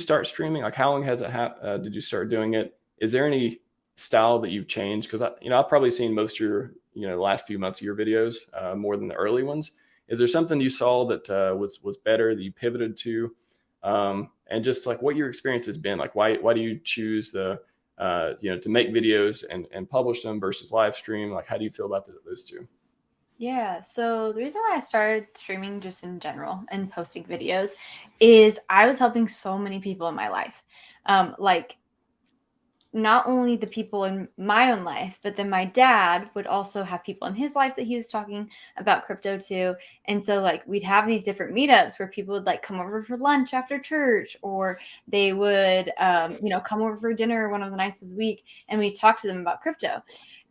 start streaming? Like, how long has it did you start doing it? Is there any style that you've changed? Because I've probably seen most of your, last few months of your videos more than the early ones. Is there something you saw that was better that you pivoted to? And just like what your experience has been, like why do you choose to make videos and publish them versus live stream? Like, how do you feel about those two? Yeah, so the reason why I started streaming just in general and posting videos is I was helping so many people in my life. Like not only the people in my own life, but then my dad would also have people in his life that he was talking about crypto to. And so like we'd have these different meetups where people would like come over for lunch after church, or they would come over for dinner one of the nights of the week, and we'd talk to them about crypto.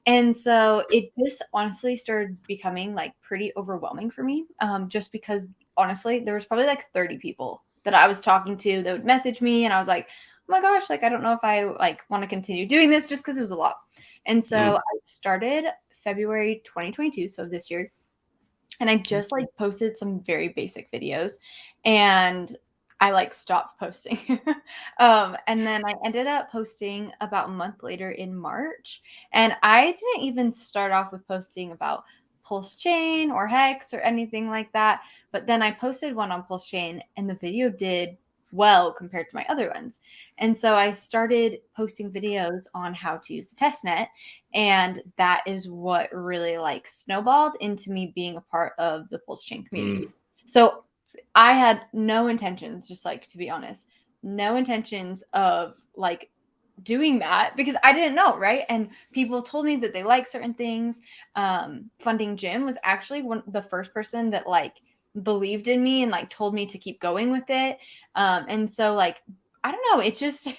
And so it just honestly started becoming like pretty overwhelming for me, just because honestly, there was probably like 30 people that I was talking to that would message me. And I was like, oh my gosh, like, I don't know if I like want to continue doing this, just because it was a lot. And so I started February 2022, so this year. And I just like posted some very basic videos, and I like stopped posting. And then I ended up posting about a month later in March. And I didn't even start off with posting about PulseChain or Hex or anything like that. But then I posted one on PulseChain, and the video did well compared to my other ones. And so I started posting videos on how to use the testnet. And that is what really like snowballed into me being a part of the PulseChain community. So I had no intentions, just like, to be honest, no intentions of like doing that, because I didn't know, right? And people told me that they like certain things. Funding Jim was actually the first person that like believed in me and like told me to keep going with it. And so like, I don't know, it just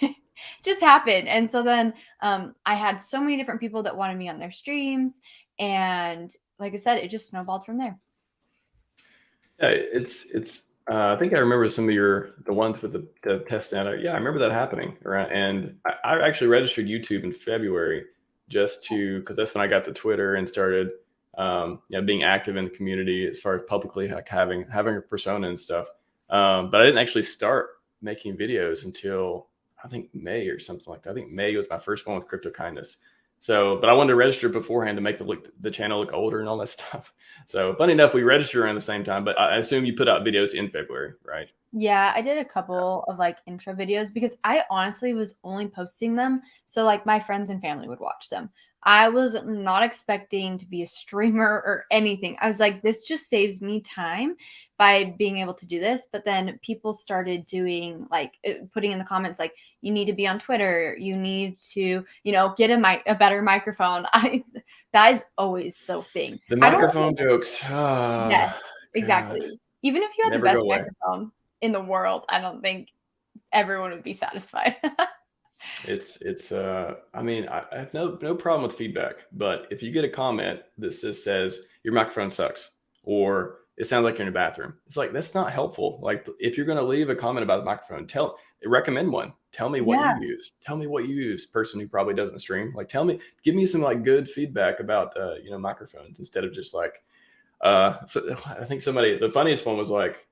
just happened. And so then I had so many different people that wanted me on their streams, and like I said, it just snowballed from there. Yeah, it's. I think I remember some of the ones with the test data. Yeah, I remember that happening. Right, and I actually registered YouTube in February just because that's when I got to Twitter and started, being active in the community as far as publicly, like having a persona and stuff. But I didn't actually start making videos until I think May or something like that. I think May was my first one with Crypto Kindness. So, but I wanted to register beforehand to make the channel look older and all that stuff. So funny enough, we registered around the same time, but I assume you put out videos in February, right? Yeah, I did a couple of like intro videos because I honestly was only posting them so like my friends and family would watch them. I was not expecting to be a streamer or anything. I was like, this just saves me time by being able to do this. But then people started doing like putting in the comments like, you need to be on Twitter, you need to, get a better microphone. That is always the thing. The I don't microphone jokes. Yes, Oh, God. exactly. Even if you had the Never best go away. microphone in the world, I don't think everyone would be satisfied. I mean, I have no problem with feedback, but if you get a comment that just says your microphone sucks or it sounds like you're in a bathroom, it's like, that's not helpful. Like, if you're going to leave a comment about the microphone, recommend one. Tell me what Yeah. you use. Tell me what you use, person who probably doesn't stream. Like, give me some like good feedback about microphones, instead of just like so I think the funniest one was like,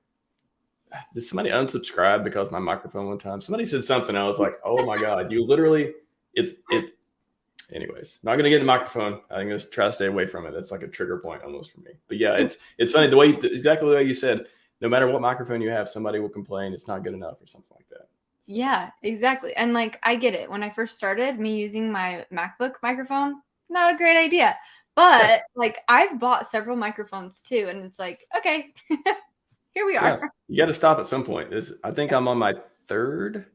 did somebody unsubscribe because my microphone one time? Somebody said something. I was like, oh my God, you literally, it. Anyways, not going to get the microphone. I'm going to try to stay away from it. That's like a trigger point almost for me. But yeah, it's funny exactly the way you said, no matter what microphone you have, somebody will complain it's not good enough or something like that. Yeah, exactly. And like, I get it. When I first started, me using my MacBook microphone, not a great idea. But like, I've bought several microphones too. And it's like, okay, here we are. Yeah, you got to stop at some point. I think I'm on my third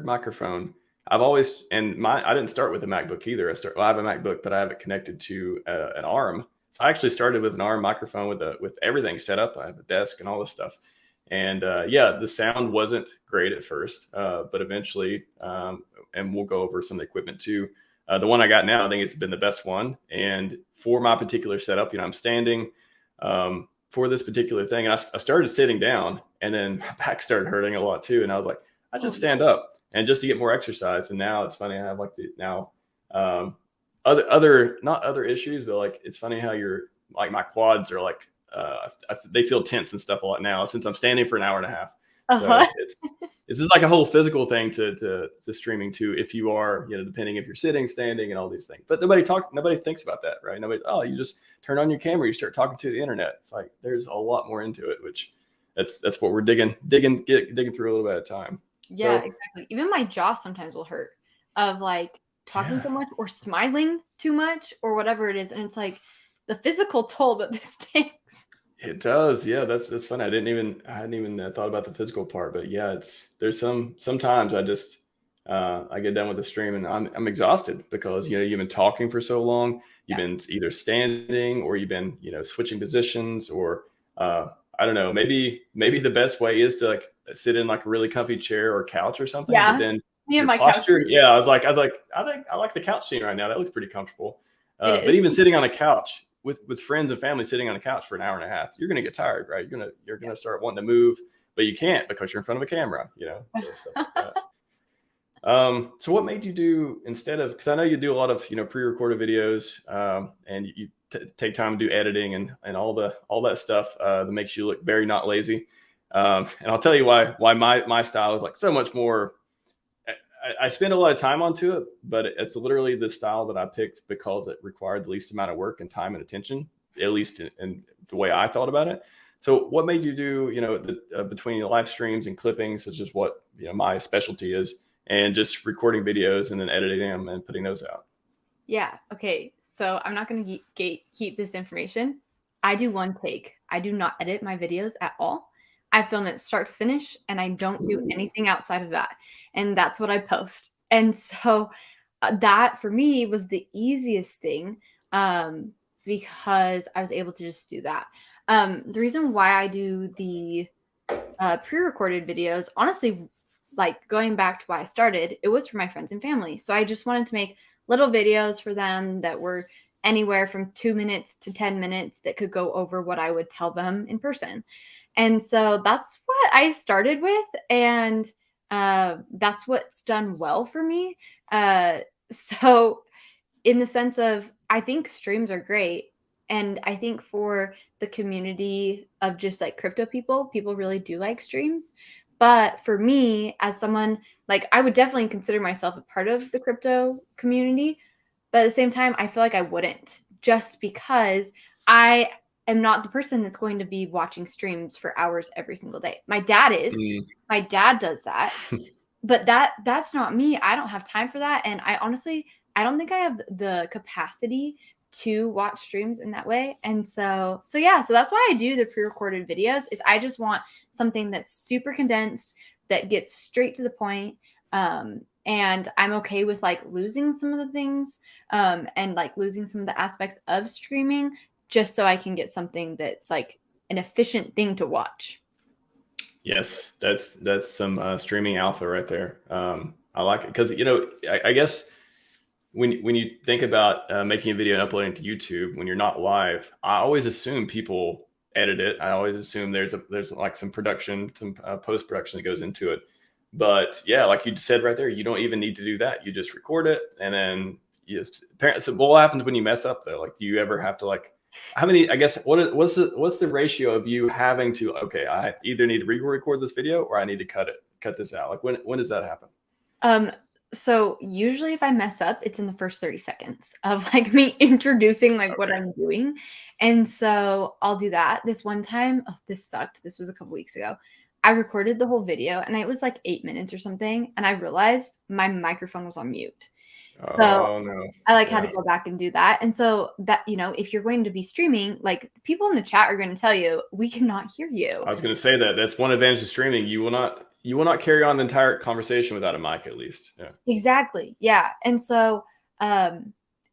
microphone. I didn't start with a MacBook either. I have a MacBook, but I have it connected to an ARM. So I actually started with an ARM microphone with everything set up. I have a desk and all this stuff. And the sound wasn't great at first, but eventually, and we'll go over some of the equipment too. The one I got now, I think it's been the best one. And for my particular setup, I'm standing for this particular thing. And I started sitting down, and then my back started hurting a lot too. And I was like, I just stand up and just to get more exercise. And now it's funny. I have like other not other issues, but like, it's funny how my quads are like, they feel tense and stuff a lot now since I'm standing for an hour and a half. So it's just like a whole physical thing to streaming too. If you are, depending if you're sitting, standing, and all these things. But nobody thinks about that, right? You just turn on your camera, you start talking to the internet. It's like there's a lot more into it, which that's what we're digging through a little bit at a time. Yeah, exactly. Even my jaw sometimes will hurt of like talking too much or smiling too much or whatever it is, and it's like the physical toll that this takes. It does. Yeah, that's funny. I hadn't even thought about the physical part, but yeah, there's sometimes I just I get done with the stream and I'm exhausted because you've been talking for so long. You've been either standing or you've been switching positions or I don't know. Maybe the best way is to like sit in like a really comfy chair or couch or something. Yeah. But then your my posture. Yeah, I was like I think I like the couch scene right now. That looks pretty comfortable. But even sitting on a couch with friends and family, sitting on a couch for an hour and a half, you're going to get tired, right? You're going to start wanting to move, but you can't because you're in front of a camera, So what made you do instead of, because I know you do a lot of, pre-recorded videos and you take time to do editing and all that stuff that makes you look very not lazy. And I'll tell you why my style is like so much more. I spend a lot of time onto it, but it's literally the style that I picked because it required the least amount of work and time and attention, at least in the way I thought about it. So what made you do, between live streams and clippings, such as what, my specialty is, and just recording videos and then editing them and putting those out? Yeah. Okay. So I'm not going to keep this information. I do one take. I do not edit my videos at all. I film it start to finish and I don't do anything outside of that. And that's what I post. And so that for me was the easiest thing because I was able to just do that. The reason why I do the pre-recorded videos, honestly, like going back to why I started, it was for my friends and family. So I just wanted to make little videos for them that were anywhere from 2 minutes to 10 minutes that could go over what I would tell them in person. And so that's what I started with. And that's what's done well for me. So in the sense of, I think streams are great. And I think for the community of just like crypto people really do like streams. But for me, as someone, like I would definitely consider myself a part of the crypto community. But at the same time, I feel like I wouldn't, just because I am not the person that's going to be watching streams for hours every single day. My dad is. My dad does that. But that's not me. I don't have time for that. And I honestly, I don't think I have the capacity to watch streams in that way. And so that's why I do the pre-recorded videos, is I just want something that's super condensed, that gets straight to the point. And I'm okay with like losing some of the things and like losing some of the aspects of streaming, just so I can get something that's like an efficient thing to watch. Yes, that's some streaming alpha right there. I like it because I guess when you think about making a video and uploading to YouTube when you're not live, I always assume people edit it. I always assume there's like some production, some post production that goes into it. But yeah, like you said right there, you don't even need to do that. You just record it and then so what happens when you mess up though? Like, do you ever have to like? How many? I guess what's the ratio of you having to? Okay, I either need to re-record this video or I need to cut this out. Like when does that happen? So usually if I mess up, it's in the first 30 seconds of like me introducing like what I'm doing. And so I'll do that. This one time, this sucked. This was a couple weeks ago. I recorded the whole video and it was like 8 minutes or something. And I realized my microphone was on mute. So no. I had to go back and do that. And so that, if you're going to be streaming, like people in the chat are going to tell you, we cannot hear you. I was going to say that's one advantage of streaming. You will not carry on the entire conversation without a mic, at least. Yeah. Exactly. Yeah. And so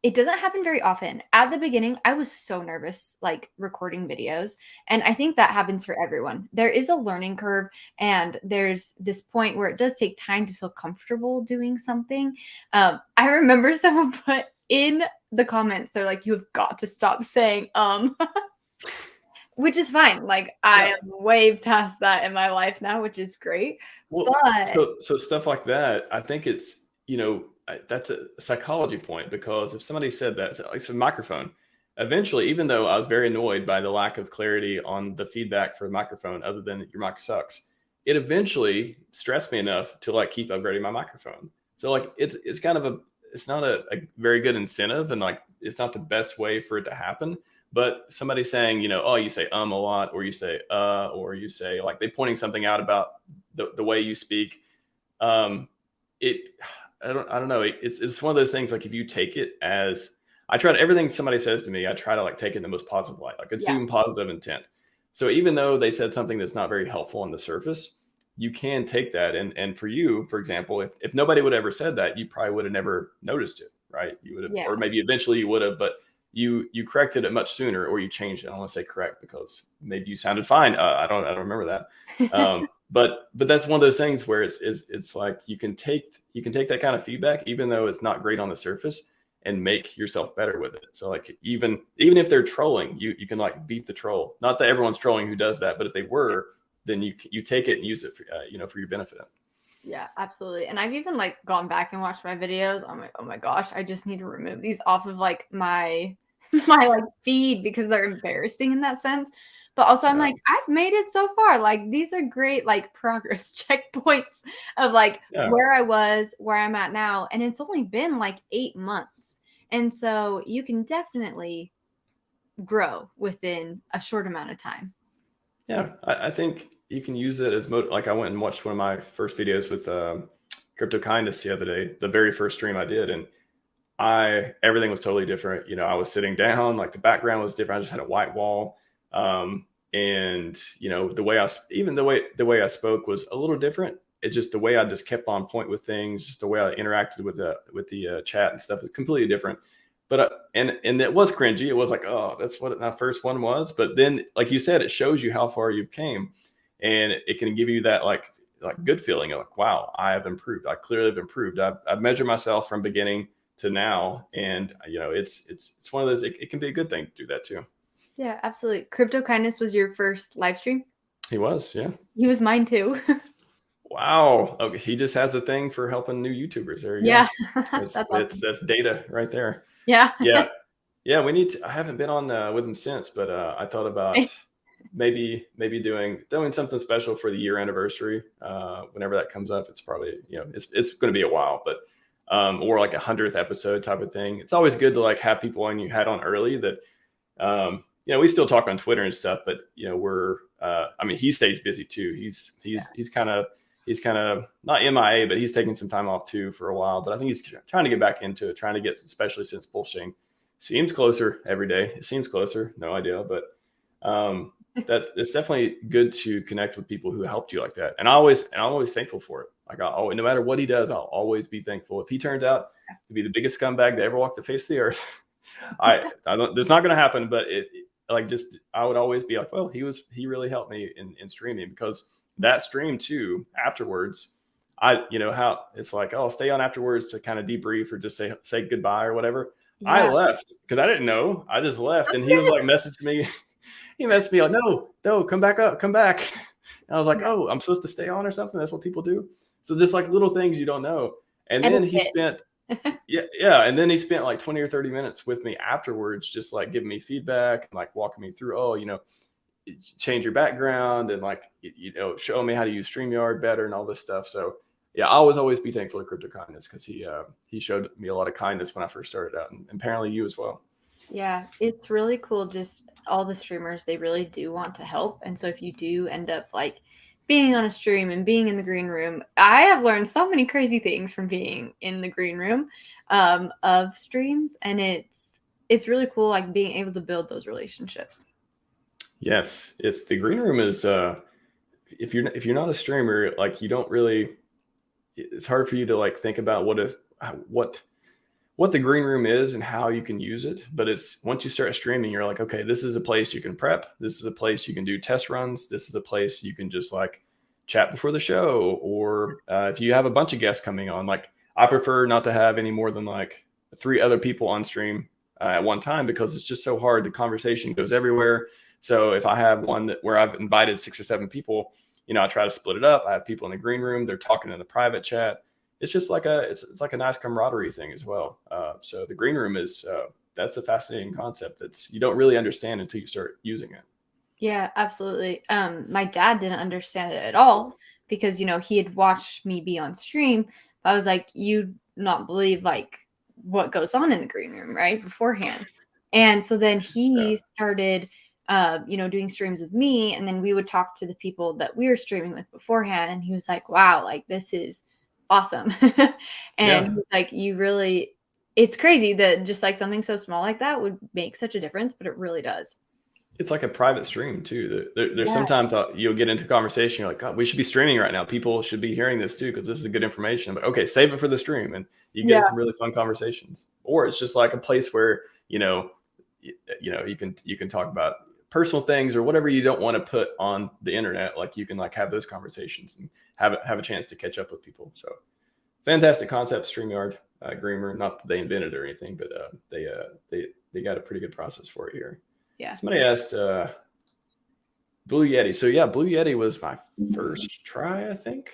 it doesn't happen very often. At the beginning, I was so nervous, like recording videos. And I think that happens for everyone. There is a learning curve, and there's this point where it does take time to feel comfortable doing something. I remember someone put in the comments, they're like, you have got to stop saying, which is fine. Like I am way past that in my life now, which is great. Well, but so stuff like that, I think it's, that's a psychology point, because if somebody said that it's a microphone, eventually, even though I was very annoyed by the lack of clarity on the feedback for the microphone, other than your mic sucks, it eventually stressed me enough to like keep upgrading my microphone. So like it's kind of it's not a very good incentive, and like it's not the best way for it to happen. But somebody saying, oh, you say a lot, or you say or you say, like, they pointing something out about the way you speak. It I don't know. It's one of those things, like, if you take it as, I try to, everything somebody says to me, I try to like take it in the most positive light, like Yeah. assume positive intent. So even though they said something that's not very helpful on the surface, you can take that. And for you, for example, if nobody would ever said that, you probably would have never noticed it, right? You would have, Yeah. or maybe eventually you would have, but you corrected it much sooner, or you changed it. I don't want to say correct, because maybe you sounded fine. I don't remember that. But that's one of those things where it's like you can take that kind of feedback, even though it's not great on the surface, and make yourself better with it. So like even if they're trolling, you can like beat the troll. Not that everyone's trolling who does that, but if they were, then you take it and use it for for your benefit. Yeah, absolutely. And I've even like gone back and watched my videos. I'm like, oh my gosh, I just need to remove these off of like my like feed, because they're embarrassing in that sense. But also I'm like, I've made it so far. Like, these are great like progress checkpoints of like where I was, where I'm at now. And it's only been like 8 months. And so you can definitely grow within a short amount of time. Yeah, I think you can use it as like, I went and watched one of my first videos with Crypto Kindness the other day, the very first stream I did, and everything was totally different. I was sitting down, like the background was different. I just had a white wall, and the way I spoke was a little different. It's just the way I just kept on point with things, just the way I interacted with the chat and stuff is completely different. But and it was cringy. It was like, oh, that's what my first one was. But then, like you said, it shows you how far you've came, and it can give you that like good feeling of like, wow, I have improved. I clearly have improved. I've measured myself from beginning to now, and it's one of those. It can be a good thing to do that too. Yeah, absolutely. Crypto Kindness was your first live stream? He was, yeah. He was mine too. Wow. Okay, he just has a thing for helping new YouTubers. There you go. That's awesome. That's data right there. Yeah. Yeah. We need to. I haven't been on with him since, but I thought about maybe doing something special for the year anniversary. Whenever that comes up, it's probably it's going to be a while, but or like 100th episode type of thing. It's always good to like have people on you had on early that we still talk on Twitter and stuff, but we're I mean, he stays busy too. He's kind of not MIA, but he's taking some time off too for a while. But I think he's trying to get back into it, trying to get, especially since PulseChain seems closer every day. It seems closer, no idea, but it's definitely good to connect with people who helped you like that. And I'm always thankful for it. Like, no matter what he does, I'll always be thankful. If he turns out to be the biggest scumbag to ever walk the face of the earth, I don't. It's not going to happen. But I would always be like, well, he really helped me in streaming, because that stream too, afterwards, how it's like, oh, I'll stay on afterwards to kind of debrief or just say goodbye or whatever. Yeah. I left because I didn't know. I just left, and he was like messaging me. He messaged me like, no, come back up, come back. And I was like, oh, I'm supposed to stay on or something. That's what people do. So just like little things you don't know. And then he spent, and then he spent like 20 or 30 minutes with me afterwards, just like giving me feedback, and like walking me through, change your background, and like, show me how to use StreamYard better and all this stuff. So yeah, I always be thankful to Crypto Kindness, because he showed me a lot of kindness when I first started out, and apparently you as well. Yeah, it's really cool. Just all the streamers, they really do want to help. And so if you do end up like being on a stream and being in the green room, I have learned so many crazy things from being in the green room of streams. And it's really cool, like being able to build those relationships. Yes, it's the green room is if you're not a streamer, like you don't really, it's hard for you to like think about what the green room is and how you can use it. But it's, once you start streaming, you're like, okay, this is a place you can prep. This is a place you can do test runs. This is a place you can just like chat before the show. Or if you have a bunch of guests coming on, like I prefer not to have any more than like 3 other people on stream at one time, because it's just so hard. The conversation goes everywhere. So if I have one where I've invited 6 or 7 people, I try to split it up. I have people in the green room. They're talking in the private chat. It's just like it's like a nice camaraderie thing as well. So the green room is that's a fascinating concept you don't really understand until you start using it. Yeah, absolutely. My dad didn't understand it at all, because, you know, he had watched me be on stream. I was like, you not believe like what goes on in the green room, right? Beforehand. And so then he started, you know, doing streams with me, and then we would talk to the people that we were streaming with beforehand. And he was like, wow, like this is awesome. And he's like, you really, it's crazy that just like something so small like that would make such a difference, but it really does. It's like a private stream too. There's sometimes you'll get into conversation. You're like, God, we should be streaming right now. People should be hearing this too, because this is good information. But okay, save it for the stream, and you get some really fun conversations. Or it's just like a place where you know you can talk about personal things or whatever you don't want to put on the internet. Like you can like have those conversations and have a chance to catch up with people. So fantastic concept, StreamYard, Greener. Not that they invented it or anything, but they got a pretty good process for it here. Yeah. Somebody asked Blue Yeti. So yeah, Blue Yeti was my first try, I think.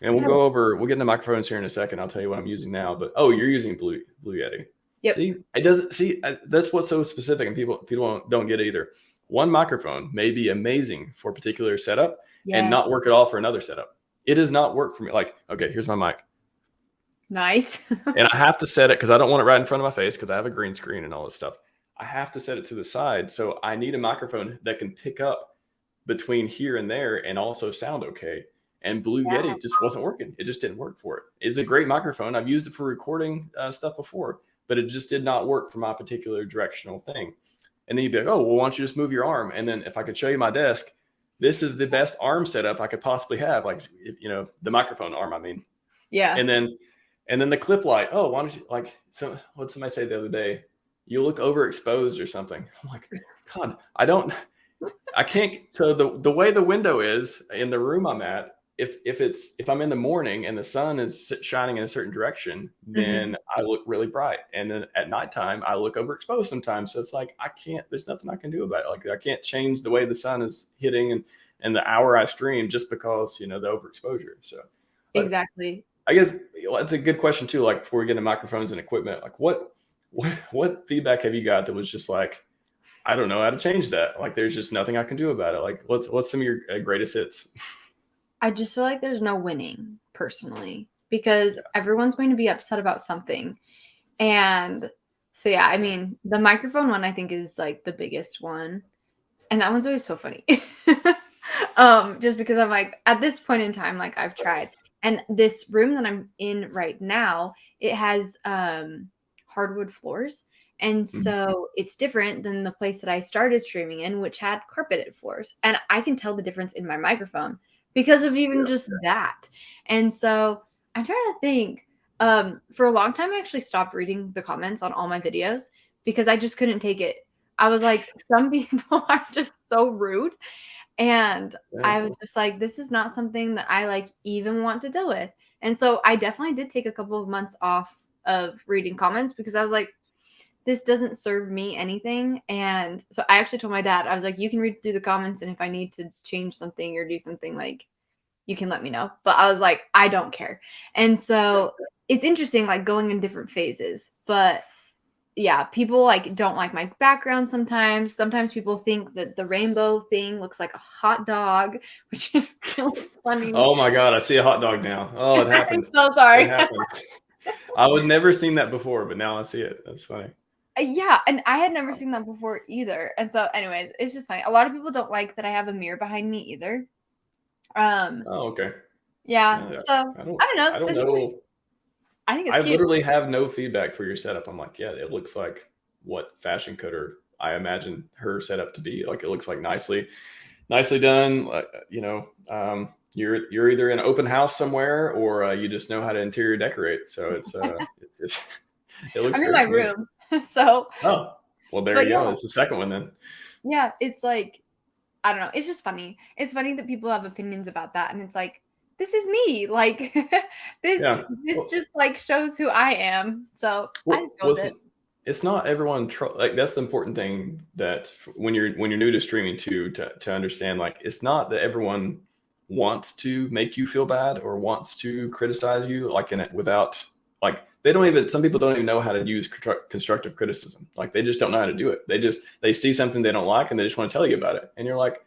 And we'll get into microphones here in a second. I'll tell you what I'm using now. But you're using Blue Yeti. Yep. That's what's so specific, and people don't get it either. One microphone may be amazing for a particular setup and not work at all for another setup. It does not work for me. Like, okay, here's my mic. Nice. And I have to set it because I don't want it right in front of my face because I have a green screen and all this stuff. I have to set it to the side. So I need a microphone that can pick up between here and there and also sound okay. And Blue Yeti just wasn't working. It just didn't work for it. It's a great microphone. I've used it for recording stuff before, but it just did not work for my particular directional thing. And then you'd be like, oh, well, why don't you just move your arm? And then if I could show you my desk, this is the best arm setup I could possibly have. Like, you know, the microphone arm, I mean. Yeah. And then the clip light. Oh, why don't you, like, what somebody say the other day? You look overexposed or something. I'm like, God, I can't. So the way the window is in the room I'm at, if I'm in the morning and the sun is shining in a certain direction, then I look really bright. And then at nighttime, I look overexposed sometimes. So it's like, there's nothing I can do about it. Like I can't change the way the sun is hitting and the hour I stream just because, you know, the overexposure. So exactly. I guess that's a good question too. Like before we get into microphones and equipment, like what feedback have you got that was just like, I don't know how to change that. Like there's just nothing I can do about it. Like what's some of your greatest hits? I just feel like there's no winning personally because everyone's going to be upset about something. And so, yeah, I mean, the microphone one I think is like the biggest one. And that one's always so funny. Just because I'm like, at this point in time, like I've tried. And this room that I'm in right now, it has hardwood floors. And so it's different than the place that I started streaming in, which had carpeted floors. And I can tell the difference in my microphone because of even just that. And so I'm trying to think. For a long time, I actually stopped reading the comments on all my videos because I just couldn't take it. I was like, some people are just so rude. And I was just like, this is not something that I like even want to deal with. And so I definitely did take a couple of months off of reading comments because I was like, this doesn't serve me anything. And so I actually told my dad, I was like, you can read through the comments. And if I need to change something or do something, like, you can let me know. But I was like, I don't care. And so it's interesting, like going in different phases. But yeah, people like don't like my background sometimes. Sometimes people think that the rainbow thing looks like a hot dog, which is really funny. Oh my God, I see a hot dog now. Oh, it happened. I'm so sorry. It happened. I would never seen that before, but now I see it. That's funny. Yeah, and I had never seen that before either. And so anyways, it's just funny. A lot of people don't like that I have a mirror behind me either. Oh, okay. Yeah. So I don't know. I don't know. I think it's cute. Literally have no feedback for your setup. I'm like, yeah, it looks like what Fashion Cutter I imagine her setup to be. Like it looks like nicely done. Like, you know, you're either in an open house somewhere or you just know how to interior decorate. So it looks. I'm in my room. So. Oh, well, there you go. It's the second one then. Yeah, it's like, I don't know. It's just funny. It's funny that people have opinions about that, and it's like, this is me. Like this just like shows who I am. So I just go with it. It's not everyone like that's the important thing that when you're new to streaming too, to understand, like it's not that everyone wants to make you feel bad or wants to criticize you like in it without like some people don't even know how to use constructive criticism. Like they just don't know how to do it. They see something they don't like and they just want to tell you about it. And you're like,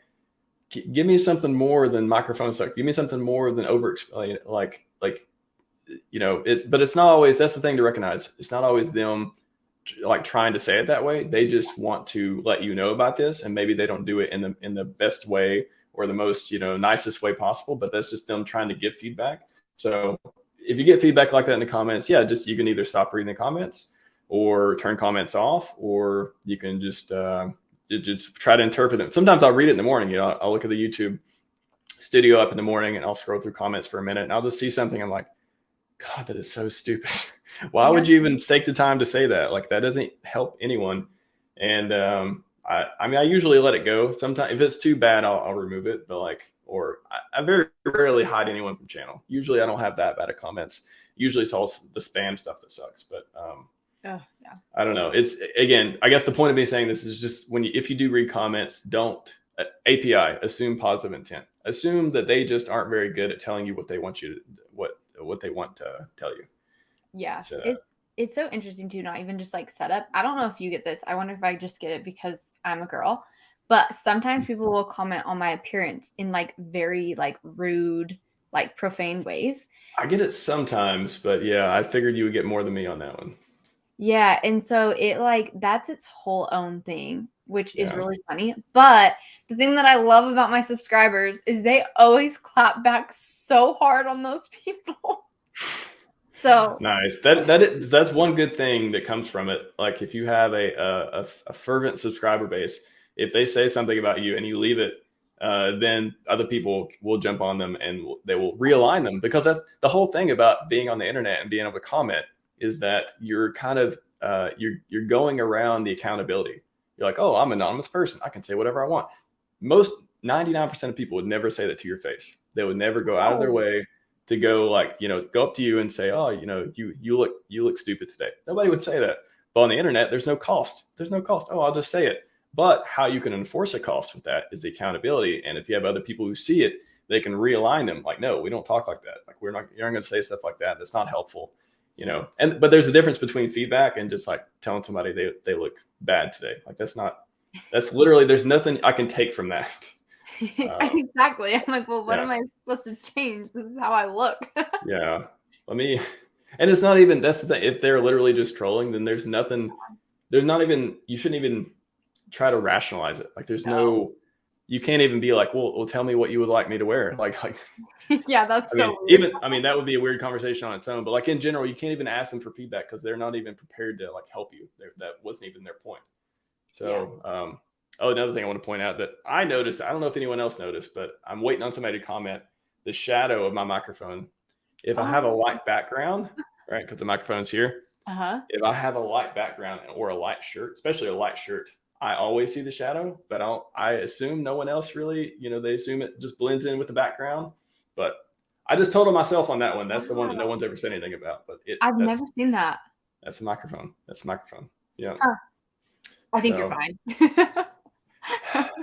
give me something more than microphone stuff. Give me something more than over like it's not always, that's the thing to recognize. It's not always them like trying to say it that way. They just want to let you know about this, and maybe they don't do it in the best way or the most nicest way possible, but that's just them trying to give feedback. So if you get feedback like that in the comments, you can either stop reading the comments or turn comments off, or you can just try to interpret them. Sometimes I'll read it in the morning. I'll look at the YouTube studio up in the morning and I'll scroll through comments for a minute and I'll just see something. I'm like, God, that is so stupid. Why would you even take the time to say that? Like, that doesn't help anyone. And I usually let it go. Sometimes if it's too bad, I'll remove it. But I very rarely hide anyone from channel. Usually I don't have that bad of comments. Usually it's all the spam stuff that sucks. But I don't know. It's, again, I guess the point of me saying this is just if you do read comments, don't API, assume positive intent. Assume that they just aren't very good at telling you what they want you to, what they want to tell you. Yeah. It's so interesting to not even just like setup. I don't know if you get this. I wonder if I just get it because I'm a girl. But sometimes people will comment on my appearance in like very like rude, like profane ways. I get it sometimes, but yeah, I figured you would get more than me on that one. Yeah, and so that's its whole own thing, which is really funny. But the thing that I love about my subscribers is they always clap back so hard on those people. So nice. That's one good thing that comes from it. Like if you have a fervent subscriber base, if they say something about you and you leave it, then other people will jump on them and they will realign them, because that's the whole thing about being on the internet and being able to comment, is that you're kind of you're going around the accountability. You're like, oh, I'm an anonymous person, I can say whatever I want. Most 99% of people would never say that to your face. They would never go out of their way to go go up to you and say, oh, you look stupid today. Nobody would say that. But on the internet, there's no cost. Oh, I'll just say it. But how you can enforce a cost with that is the accountability. And if you have other people who see it, they can realign them. Like, no, we don't talk like that. Like, you're not going to say stuff like that. That's not helpful. But there's a difference between feedback and just like telling somebody they look bad today. Like, that's literally, there's nothing I can take from that. Exactly. I'm like, well, what am I supposed to change? This is how I look. Yeah. And it's not even, that's the thing. If they're literally just trolling, then you shouldn't even try to rationalize it. Like, you can't even be like, well, tell me what you would like me to wear. Like, yeah, that's weird. That would be a weird conversation on its own, but like in general, you can't even ask them for feedback because they're not even prepared to like help you. That wasn't even their point. So, another thing I want to point out that I noticed, I don't know if anyone else noticed, but I'm waiting on somebody to comment the shadow of my microphone. If I have a light background, right, because the microphone's here. If I have a light background or a light shirt, especially a light shirt, I always see the shadow, but I assume no one else really, they assume it just blends in with the background. But I just told myself on that one. That's the one that no one's ever said anything about. But I've never seen that. That's the microphone. Yeah. I think you're fine.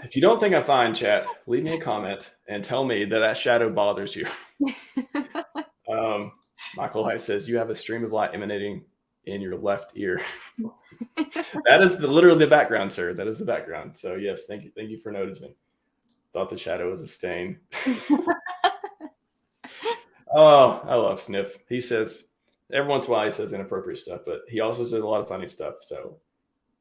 If you don't think I'm fine, chat, leave me a comment and tell me that shadow bothers you. Michael Light says you have a stream of light emanating in your left ear. That is literally the background, sir. That is the background. So yes, thank you for noticing. Thought the shadow was a stain. Oh, I love Sniff. He says every once in a while he says inappropriate stuff, but he also says a lot of funny stuff. So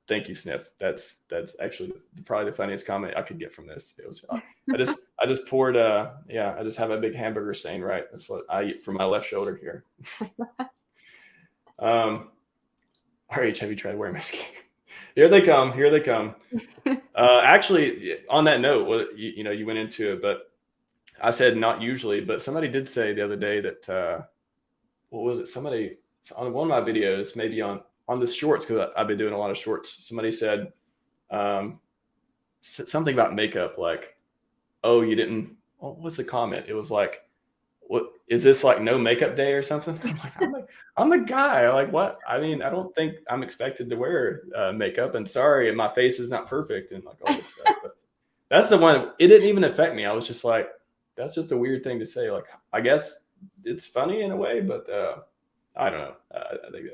thank you, Sniff. That's actually probably the funniest comment I could get from this. It was I just poured I just have a big hamburger stain, right? That's what I eat from my left shoulder here. RH, have you tried wearing masking? Here they come. Actually, on that note, you went into it, but I said not usually, but somebody did say the other day that what was it? Somebody on one of my videos, maybe on the shorts, because I've been doing a lot of shorts. Somebody said something about makeup, like, "Oh, you didn't." What was the comment? It was like, "What is this, like no makeup day or something?" I'm a guy. Like, what? I mean, I don't think I'm expected to wear makeup. And sorry, my face is not perfect and like all this stuff. But that's the one. It didn't even affect me. I was just like, that's just a weird thing to say. Like, I guess it's funny in a way, but I don't know. I think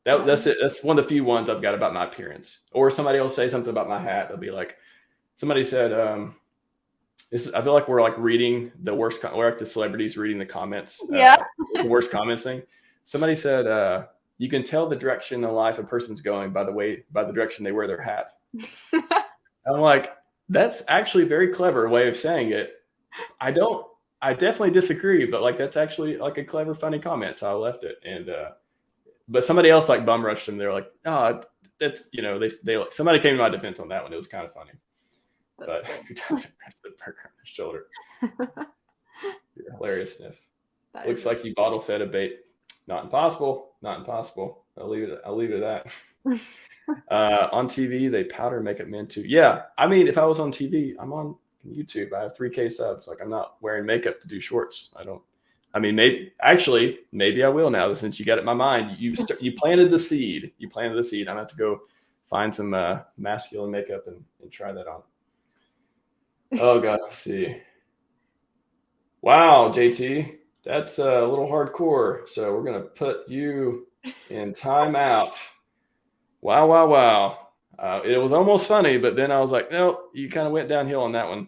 that's it. That's one of the few ones I've got about my appearance. Or somebody will say something about my hat. They'll be like, somebody said, I feel like we're like reading the worst. We're like the celebrities reading the comments. Yeah. The worst comments thing. Somebody said, "You can tell the direction in life a person's going by the direction they wear their hat." I'm like, that's actually a very clever way of saying it. I definitely disagree, but like that's actually like a clever, funny comment. So I left it. And but somebody else like bum rushed them. They're like, oh, that's they somebody came to my defense on that one. It was kind of funny. But who doesn't press the burger on his shoulder? You're hilarious, Sniff. Looks like you bottle fed a bait. Not impossible. Not impossible. I'll leave it at that. On TV, they powder makeup men too. Yeah, I mean, if I was on TV, I'm on YouTube. I have 3K subs. Like, I'm not wearing makeup to do shorts. Maybe I will now. Since you got it in my mind, you planted the seed. I'm gonna have to go find some masculine makeup and try that on. Oh God, let's see. Wow, JT, that's a little hardcore. So we're gonna put you in timeout. Wow. It was almost funny, but then I was like, no, you kind of went downhill on that one.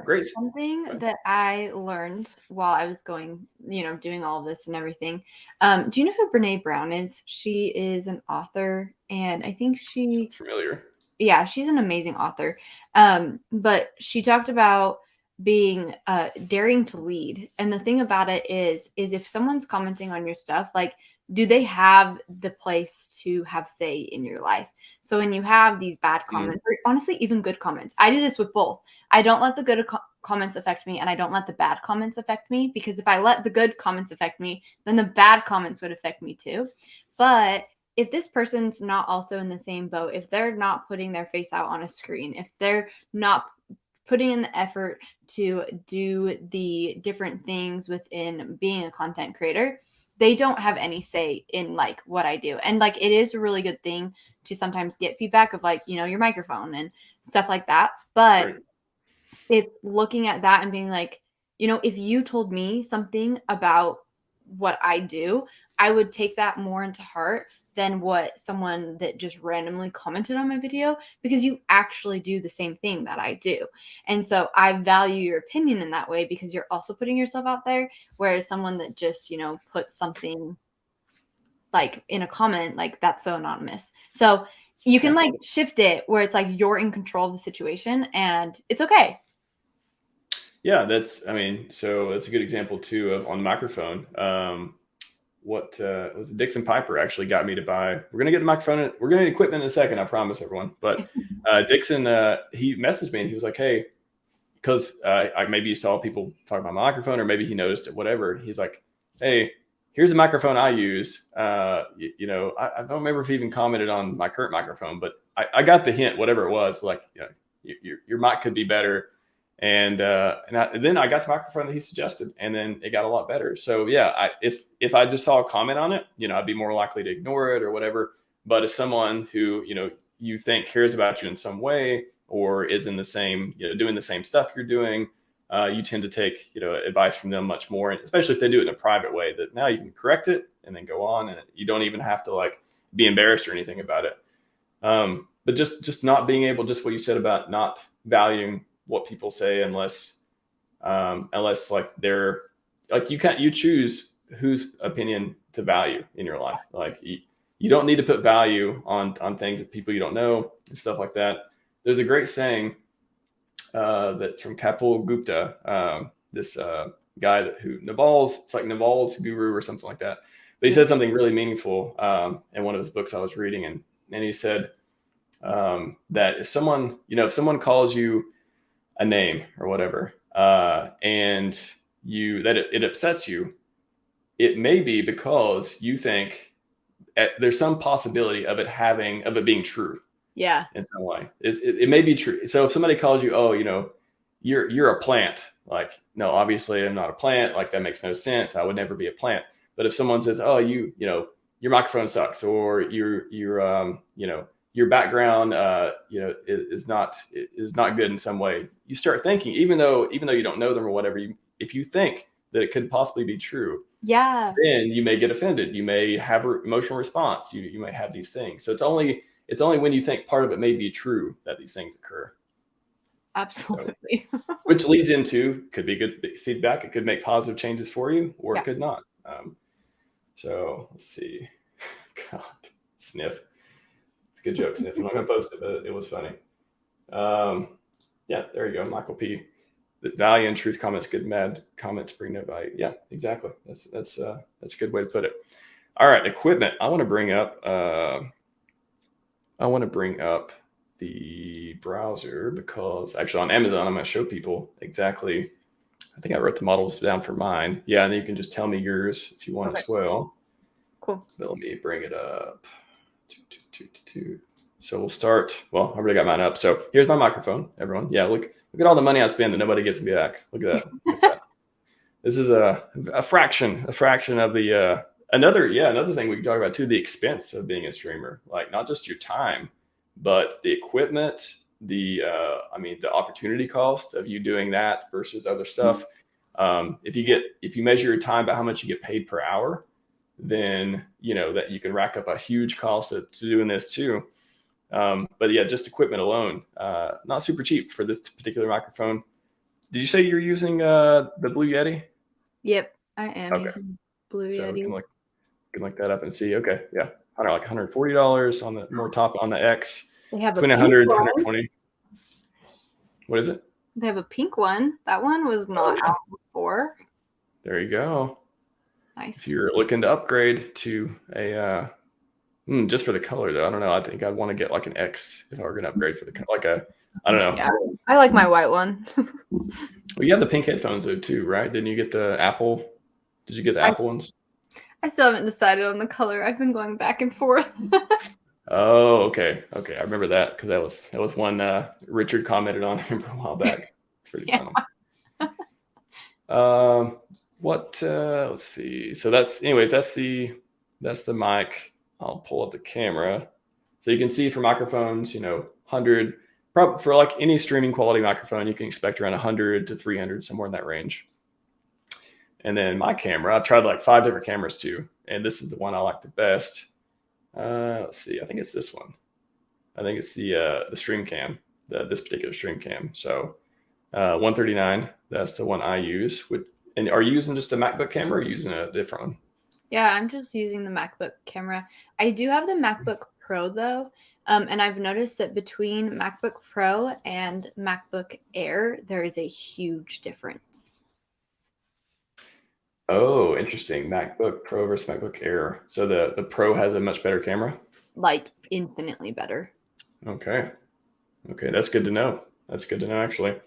Great. Something that I learned while I was going, doing all of this and everything. Do you know who Brene Brown is? She is an author, and I think Sounds familiar. Yeah, she's an amazing author. But she talked about being daring to lead. And the thing about it is if someone's commenting on your stuff, like, do they have the place to have say in your life? So when you have these bad comments, or honestly, even good comments, I do this with both. I don't let the good comments affect me, and I don't let the bad comments affect me, because if I let the good comments affect me, then the bad comments would affect me too. But if this person's not also in the same boat, if they're not putting their face out on a screen, if they're not putting in the effort to do the different things within being a content creator, they don't have any say in like what I do. And like, it is a really good thing to sometimes get feedback of like, your microphone and stuff like that. But it's looking at that and being like, if you told me something about what I do, I would take that more into heart than what someone that just randomly commented on my video, because you actually do the same thing that I do. And so I value your opinion in that way, because you're also putting yourself out there. Whereas someone that just, puts something like in a comment, like, that's so anonymous. So you can like shift it where it's like you're in control of the situation and it's okay. Yeah, so that's a good example too of on microphone. What was it? Dixon Piper actually got me to buy. We're gonna get a microphone. We're gonna get equipment in a second. I promise everyone. But Dixon, he messaged me and he was like, "Hey," because maybe you saw people talk about my microphone, or maybe he noticed it. Whatever. He's like, "Hey, here's a microphone I use." I don't remember if he even commented on my current microphone, but I got the hint. Whatever it was, like, your mic could be better. And then I got the microphone that he suggested, and then it got a lot better. So yeah, if I just saw a comment on it, I'd be more likely to ignore it or whatever. But if someone who you think cares about you in some way, or is in the same doing the same stuff you're doing, you tend to take advice from them much more, and especially if they do it in a private way, that now you can correct it and then go on, and you don't even have to like be embarrassed or anything about it. But just not being able, just what you said about not valuing what people say unless like they're like, you choose whose opinion to value in your life. Like you don't need to put value on things that people you don't know and stuff like that. There's a great saying that's from Kapil Gupta, this guy who Naval's guru or something like that. But he said something really meaningful in one of his books I was reading, and he said that if someone calls you a name or whatever, and it upsets you, it may be because you think there's some possibility of it being true. Yeah. In some way, it may be true. So if somebody calls you, oh, you're a plant, like, no, obviously I'm not a plant. Like, that makes no sense. I would never be a plant. But if someone says, oh, your microphone sucks, or your background, is not good in some way, you start thinking, even though you don't know them or whatever, if you think that it could possibly be true, yeah, then you may get offended. You may have an emotional response. You may have these things. So it's only when you think part of it may be true that these things occur. Absolutely. Which leads into, could be good feedback. It could make positive changes for you, or Yeah. it could not. So let's see. God, sniff. It's a good joke, sniff. I'm not gonna post it, but it was funny. Yeah, there you go, Michael P. The value and truth comments, good mad comments bring no value. Yeah, exactly. That's a good way to put it. All right, equipment. I want to bring up the browser, because actually on Amazon, I'm going to show people exactly. I think I wrote the models down for mine. Yeah, and you can just tell me yours if you want as well. Cool. But let me bring it up. So we'll start. Well, I already got mine up. So here's my microphone, everyone. Yeah, look at all the money I spend that nobody gives me back. Look at that. Look at that. This is a fraction of the another thing we can talk about too, the expense of being a streamer. Like, not just your time, but the equipment, the opportunity cost of you doing that versus other stuff. If you measure your time by how much you get paid per hour, then that you can rack up a huge cost to doing this too. But yeah, just equipment alone, not super cheap for this particular microphone. Did you say you're using the Blue Yeti? Yep, I am using Blue Yeti. So we can look that up and see. Okay, yeah, I don't know, like $140 on the more top on the X. They have between a 100 pink 120. What is it? They have a pink one. That one was not out before. There you go. Nice. If you're looking to upgrade to a just for the color though, I don't know. I think I'd want to get like an X if I were going to upgrade for the I don't know. Yeah, I like my white one. Well, you have the pink headphones though too, right? Didn't you get the Apple? Did you get the Apple ones? I still haven't decided on the color. I've been going back and forth. Oh, okay. I remember that because that was one Richard commented on. I remember a while back. It's pretty funny. Let's see. So that's the mic. I'll pull up the camera so you can see for microphones. 100. For like any streaming quality microphone, you can expect around 100 to 300, somewhere in that range. And then my camera, I've tried like 5 different cameras too, and this is the one I like the best. Let's see. I think it's this one. I think it's the stream cam, this particular stream cam. So 139. That's the one I use. And are you using just a MacBook camera, or are you using a different one? Yeah, I'm just using the MacBook camera. I do have the MacBook Pro though, and I've noticed that between MacBook Pro and MacBook Air, there is a huge difference. Oh, interesting. MacBook Pro versus MacBook Air. So the Pro has a much better camera? Like infinitely better. Okay, that's good to know. Actually.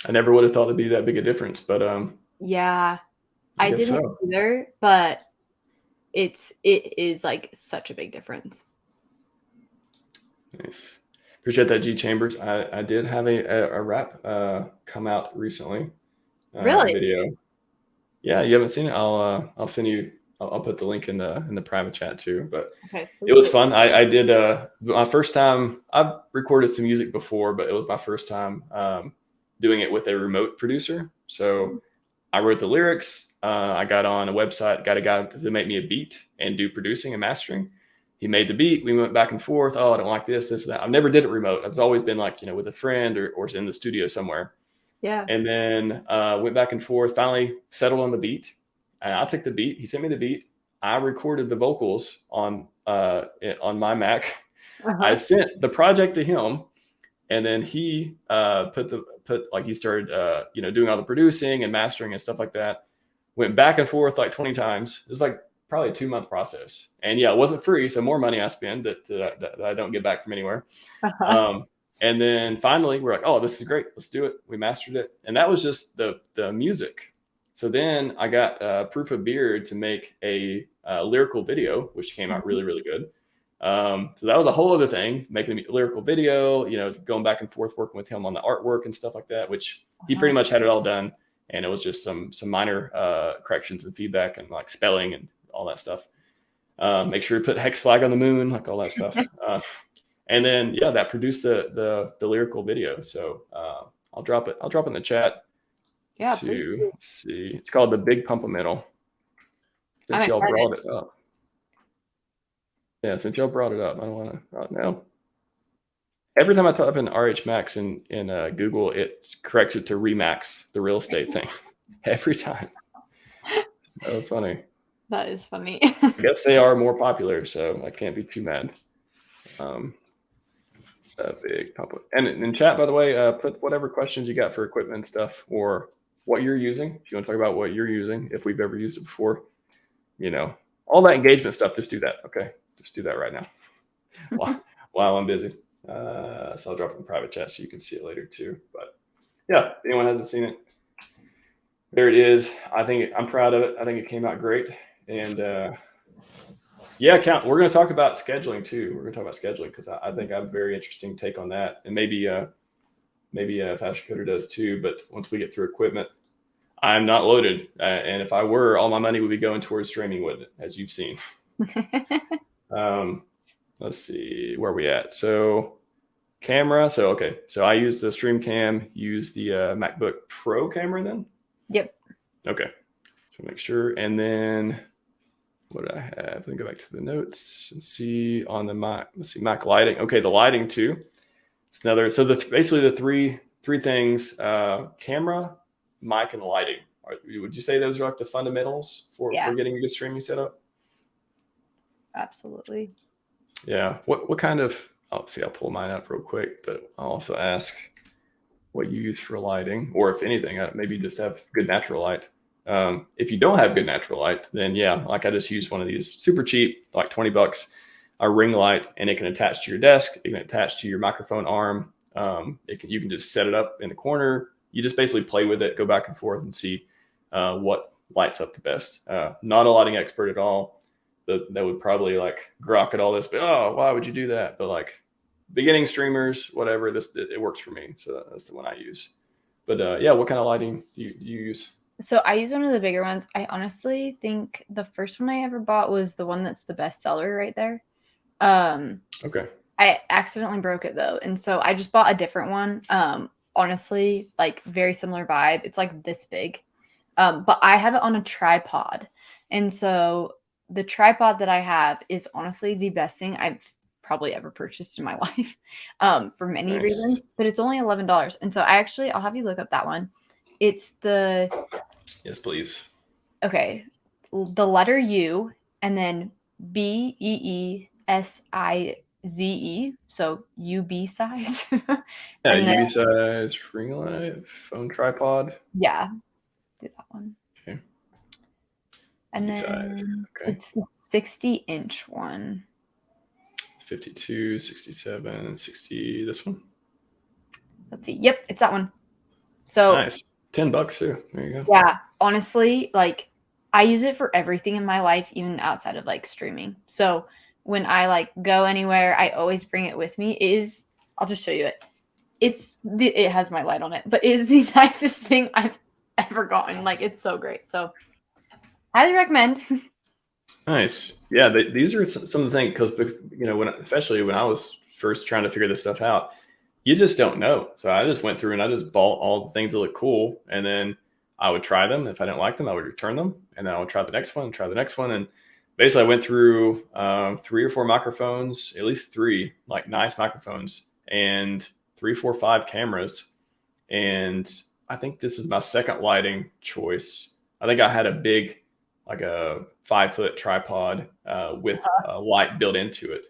I never would have thought it'd be that big a difference, but yeah, I didn't either, but it is like such a big difference. Nice. Appreciate that, G Chambers. I did have a rap come out recently. Really? Video. Yeah, you haven't seen it? I'll send you. I'll put the link in the private chat too. But okay. It was fun. I did my first time. I've recorded some music before, but it was my first time doing it with a remote producer. So I wrote the lyrics. I got on a website, got a guy to make me a beat and do producing and mastering. He made the beat. We went back and forth. Oh, I don't like this, that. I've never did it remote. I've always been like, with a friend or in the studio somewhere. Yeah. And then went back and forth, finally settled on the beat. And I took the beat. He sent me the beat. I recorded the vocals on my Mac. I sent the project to him, and then he he started doing all the producing and mastering and stuff like that. Went back and forth like 20 times. It was like probably a 2-month process. And yeah, it wasn't free, so more money I spend that I don't get back from anywhere. And then finally we're like, oh, this is great. Let's do it. We mastered it. And that was just the music. So then I got Proof of Beard to make a lyrical video, which came out really, really good. So that was a whole other thing, making a lyrical video, going back and forth, working with him on the artwork and stuff like that, which he pretty much had it all done. And it was just some minor corrections and feedback and like spelling and all that stuff. Make sure you put hex flag on the moon, like all that stuff. And then, yeah, that produced the lyrical video. So I'll drop it in the chat. Yeah, let's see. It's called The Big Pump-O-Metal. Since y'all brought it up. Yeah, since y'all brought it up, I don't want to now. every time I type in RHMax in Google, it corrects it to rhmax, the real estate thing. Every time. So funny. That is funny. I guess they are more popular, so I can't be too mad. A big pop-up. And in chat, by the way, put whatever questions you got for equipment stuff or what you're using. If you want to talk about what you're using, if we've ever used it before, all that engagement stuff, just do that. Okay. Just do that right now while I'm busy. So I'll drop it in private chat so you can see it later too. But yeah, if anyone hasn't seen it, there it is. I'm proud of it. I think it came out great. And we're going to talk about scheduling too. We're going to talk about scheduling because I think I have a very interesting take on that. And maybe Fashion Coder does too. But once we get through equipment, I'm not loaded. And if I were, all my money would be going towards streaming, wouldn't it? As you've seen. Let's see, where are we at? So camera. So I use the Stream Cam, use the MacBook Pro camera then? Yep. Okay. So make sure. And then what do I have? Let me go back to the notes and see on the Mac. Let's see, Mac lighting. Okay, the lighting too. It's another. So basically the three things: camera, mic, and lighting. Would you say those are like the fundamentals for getting a good streaming setup? Absolutely. Yeah. What kind of? I'll pull mine up real quick, but I'll also ask what you use for lighting, or if anything, maybe just have good natural light. If you don't have good natural light, then I just use one of these super cheap, like $20, a ring light, and it can attach to your desk. It can attach to your microphone arm. You can just set it up in the corner. You just basically play with it, go back and forth, and see what lights up the best. Not a lighting expert at all. That would probably grok at all this, but why would you do that? But beginning streamers, whatever, it works for me. So that's the one I use. But what kind of lighting do you use? So I use one of the bigger ones. I honestly think the first one I ever bought was the one that's the best seller right there. Okay. I accidentally broke it though. And so I just bought a different one. Honestly, very similar vibe. It's this big. But I have it on a tripod. And so the tripod that I have is honestly the best thing I've probably ever purchased in my life for many reasons, but it's only $11. And so I'll have you look up that one. It's the... Yes, please. Okay. The letter U and then BEESIZE. So UB size. UB size, ring light, phone tripod. Yeah. Do that one. Okay. And then it's the 60-inch one. 52, 67, 60. This one? Let's see. Yep, it's that one. So nice. $10 too. There you go. Yeah, honestly, I use it for everything in my life, even outside of streaming. So when I go anywhere, I always bring it with me. I'll just show you it. It has my light on it, but it is the nicest thing I've ever gotten. It's so great. So highly recommend. Nice. Yeah, these are some of the things because especially when I was first trying to figure this stuff out, you just don't know. So I just went through and I just bought all the things that look cool, and then I would try them. If I didn't like them, I would return them, and then I would try the next one, and basically I went through 3 or 4 microphones, at least 3 nice microphones, and 3, 4, 5 cameras, and I think this is my second lighting choice. I think I had a big a 5-foot tripod with a light built into it.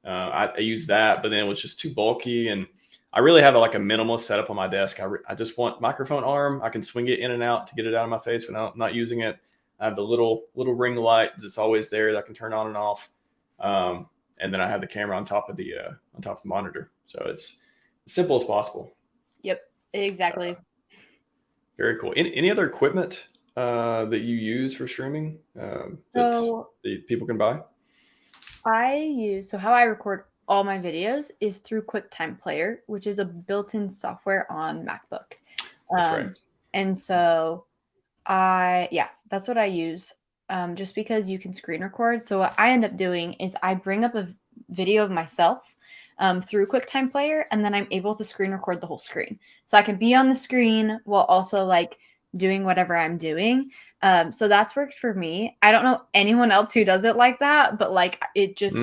I used that, but then it was just too bulky, and I really have a minimalist setup on my desk. I just want microphone arm. I can swing it in and out to get it out of my face when I'm not using it. I have the little ring light that's always there that I can turn on and off, and then I have the camera on top of the monitor. So it's as simple as possible. Yep, exactly. Very cool. Any other equipment that you use for streaming that people can buy? How I record all my videos is through QuickTime Player, which is a built-in software on MacBook. That's right. And so that's what I use just because you can screen record. So what I end up doing is I bring up a video of myself through QuickTime Player, and then I'm able to screen record the whole screen. So I can be on the screen while also doing whatever I'm doing. So that's worked for me. I don't know anyone else who does it like that, but it just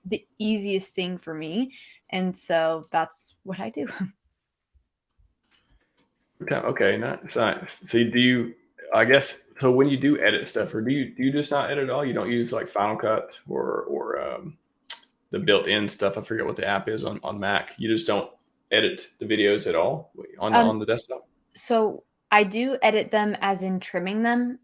the easiest thing for me. And so that's what I do. Okay, nice. So do you? I guess so. When you do edit stuff, or do you just not edit at all? You don't use like Final Cut or the built-in stuff. I forget what the app is on Mac. You just don't edit the videos at all Um, on the desktop. so I do edit them as in trimming them.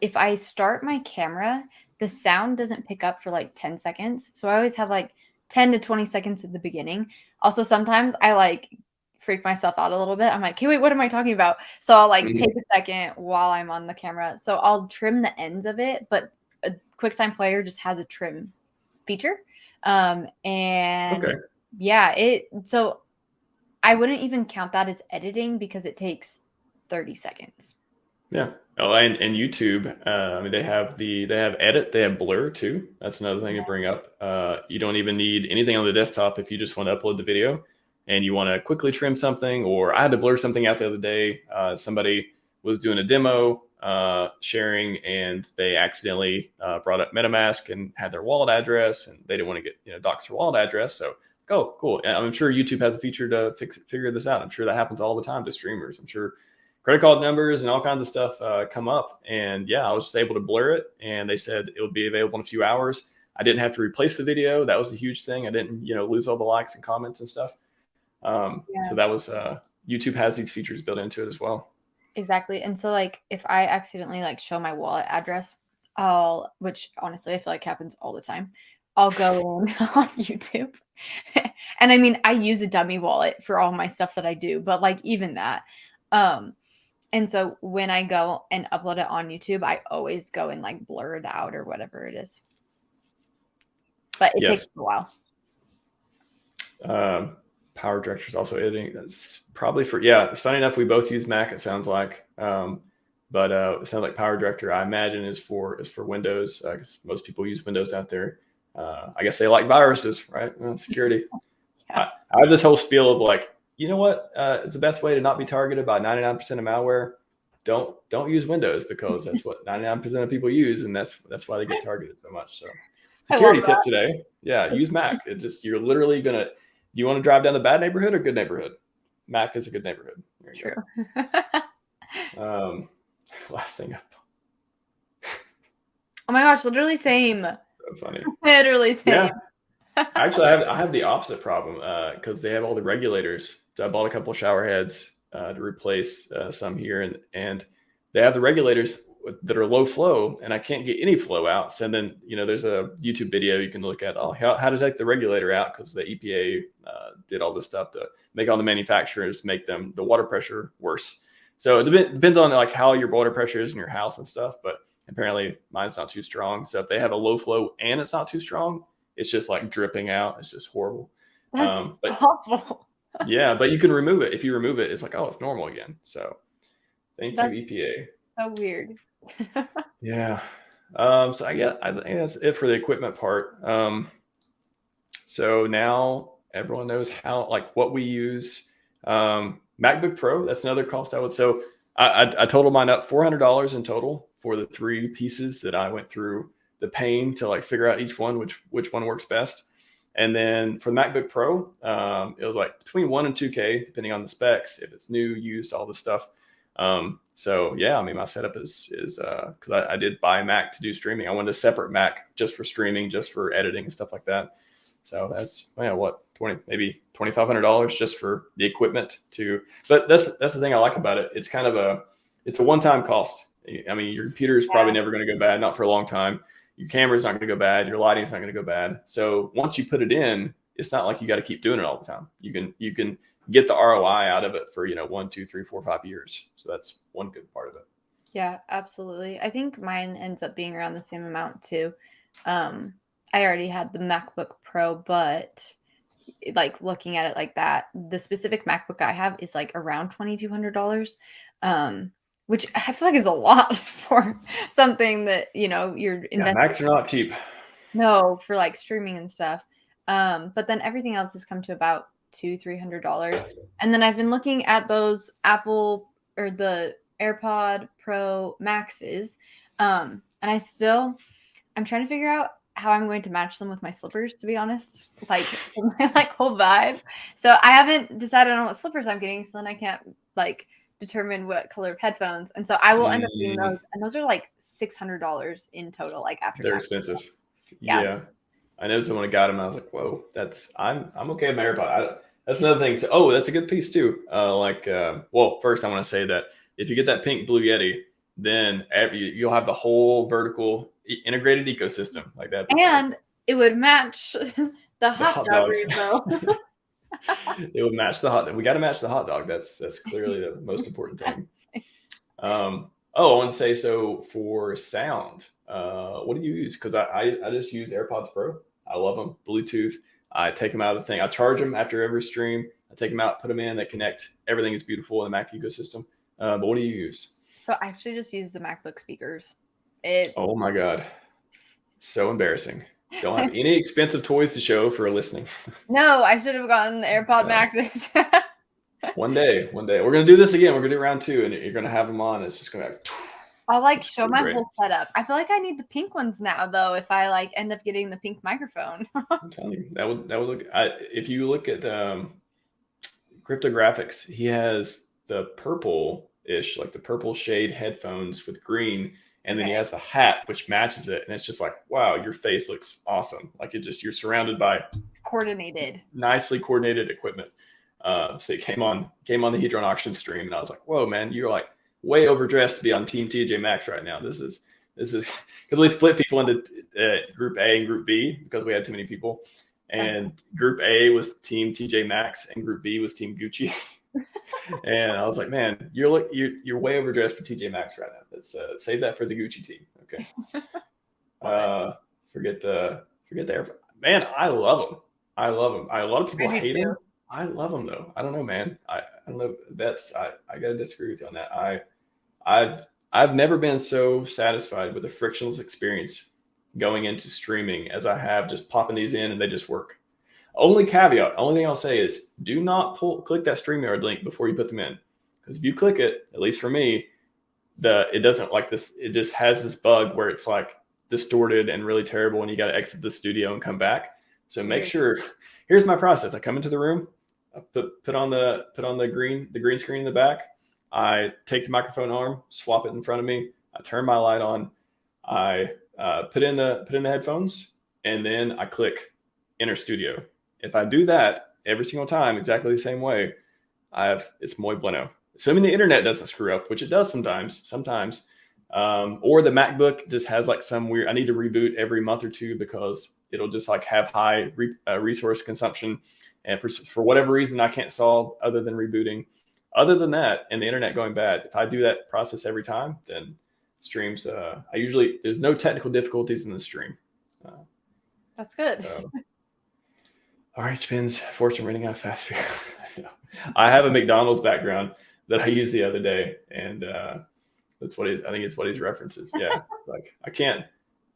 If I start my camera, the sound doesn't pick up for like 10 seconds. So I always have like 10 to 20 seconds at the beginning. Also, sometimes I like freak myself out a little bit. I'm like, hey, wait, what am I talking about? So I'll like Mhm. take a second while I'm on the camera. So I'll trim the ends of it, but a QuickTime Player just has a trim feature. And Okay. yeah, so I wouldn't even count that as editing because it takes 30 seconds. Yeah. Oh, and YouTube, I mean, they have edit, they have blur too. That's another thing to bring up. You don't even need anything on the desktop if you just want to upload the video and you want to quickly trim something. Or I had to blur something out the other day. Somebody was doing a demo sharing, and they accidentally brought up MetaMask and had their wallet address, and they didn't want to get dox their wallet address. So, oh, cool. And I'm sure YouTube has a feature to figure this out. I'm sure that happens all the time to streamers. I'm sure credit card numbers and all kinds of stuff come up. And yeah, I was just able to blur it, and they said it would be available in a few hours. I didn't have to replace the video. That was a huge thing. I didn't, lose all the likes and comments and stuff. Yeah, So that was YouTube has these features built into it as well. exactly. And so like if I accidentally like show my wallet address, which honestly I feel like happens all the time, I'll go in on YouTube. And I mean, I use a dummy wallet for all my stuff that I do, but like even that. Um, and so when I go and upload it on YouTube, I always go and like blur it out or whatever it is. But it takes Yes. a while. Um, Power Director is also editing. That's probably for, yeah. It's funny enough. We both use Mac. It sounds like, but it sounds like Power Director, I imagine, is for Windows. Because most people use Windows out there. I guess they like viruses, right? Security. Yeah. I have this whole spiel of like, you know what? It's the best way to not be targeted by 99% of malware. Don't use Windows, because that's what 99% of people use, and that's why they get targeted so much. So, I love security tip today: yeah, use Mac. It just, you're literally gonna. Do you want to drive down the bad neighborhood or good neighborhood? Mac is a good neighborhood. There you True. go. Last thing, Oh my gosh, literally same. so funny. Literally same. Yeah, actually, I have the opposite problem because they have all the regulators. So I bought a couple of shower heads to replace some here, and they have the regulators that are low flow, and I can't get any flow out. So then, there's a YouTube video you can look at how to take the regulator out, because the EPA did all this stuff to make all the manufacturers make the water pressure worse. So it depends on like how your water pressure is in your house and stuff, but apparently mine's not too strong. So if they have a low flow and it's not too strong, it's just like dripping out. It's just horrible. That's But awful. yeah, but you can remove it. If you remove it, it's like, oh, it's normal again. So thank you, That's EPA. so weird. Yeah. So I think that's it for the equipment part. So now everyone knows what we use. MacBook Pro, that's another cost I would. So I totaled mine up $400 in total for the three pieces that I went through the pain to like figure out each one, which one works best. And then for the MacBook Pro, it was like between 1 and 2K, depending on the specs, if it's new, used, all this stuff. So yeah, I mean, my setup is because I did buy a Mac to do streaming. I wanted a separate Mac just for streaming, just for editing and stuff like that. So that's, what, maybe $2,500 just for the equipment but that's the thing I like about it. It's kind of it's a one-time cost. I mean, your computer is probably never going to go bad, not for a long time. Your camera's not going to go bad. Your lighting's not going to go bad. So once you put it in, it's not like you got to keep doing it all the time. You can get the ROI out of it for 1, 2, 3, 4, 5 years. So that's one good part of it. Yeah, absolutely. I think mine ends up being around the same amount too. I already had the MacBook Pro, but like looking at it like that, the specific MacBook I have is like around $2,200, which I feel like is a lot for something that you're investing. Macs are not cheap. No, for like streaming and stuff. But then everything else has come to about $200-300. And then I've been looking at those Apple or the AirPod Pro Maxes. And I'm trying to figure out how I'm going to match them with my slippers, to be honest, like my like whole vibe. So I haven't decided on what slippers I'm getting, so then I can't like determine what color of headphones. And so I will end up getting those, and those are like $600 in total, like after They're tax. expensive. Yeah. Yeah. I noticed that when I got them, I was like, whoa, I'm okay with my AirPod. That's another thing. So, oh, that's a good piece too. Well, first I want to say that if you get that pink Blue Yeti, then you'll have the whole vertical integrated ecosystem like that. And it would match the hot dog dog. rainbow. It would match the hot dog. We got to match the hot dog. That's clearly the most important thing. I want to say, so for sound, what do you use? Because I just use AirPods Pro. I love them. Bluetooth. I take them out of the thing. I charge them after every stream. I take them out, put them in. They connect. Everything is beautiful in the Mac ecosystem. But what do you use? So I actually just use the MacBook speakers. Oh my God. So embarrassing. Don't have any expensive toys to show for listening. No, I should have gotten the AirPod Maxes. One day. We're going to do this again. We're going to do round 2, and you're going to have them on. It's just going to be like, I'll like show my whole setup. I feel like I need the pink ones now, though, if I like end up getting the pink microphone. I'm telling you, that would look. If you look at cryptographics, he has the purple-ish, like the purple shade headphones with green, and then he has the hat which matches it, and it's just like, wow, your face looks awesome. Like you're surrounded by it's coordinated, nicely coordinated equipment. So he came on the Hedron auction stream, and I was like, whoa, man, you're like way overdressed to be on Team TJ Maxx right now. This is because we split people into Group A and Group B because we had too many people. And Group A was Team TJ Maxx, and Group B was Team Gucci. And I was like, man, you're way overdressed for TJ Maxx right now. Let's save that for the Gucci team. Okay. Forget the airport. Man, I love them. A lot of people hate them. I love them though. I don't know, man. I don't know. I gotta disagree with you on that. I've never been so satisfied with a frictionless experience going into streaming as I have just popping these in and they just work. Only caveat, only thing I'll say is do not click that StreamYard link before you put them in. Because if you click it, at least for me, it doesn't like this. It just has this bug where it's like distorted and really terrible and you got to exit the studio and come back. So make sure, here's my process. I come into the room, I put on the green screen in the back. I take the microphone arm, swap it in front of me. I turn my light on. I put in the headphones, and then I click Enter Studio. If I do that every single time, exactly the same way, it's muy bueno. Assuming the internet doesn't screw up, which it does sometimes, or the MacBook just has like some weird. I need to reboot every month or two because it'll just like have high resource consumption, and for whatever reason I can't solve other than rebooting. Other than that, and the internet going bad, if I do that process every time, then streams, there's no technical difficulties in the stream. That's good. All right, Spins, Fortune running out of fast food. I have a McDonald's background that I used the other day, and that's I think it's what his references. Yeah, like I can't.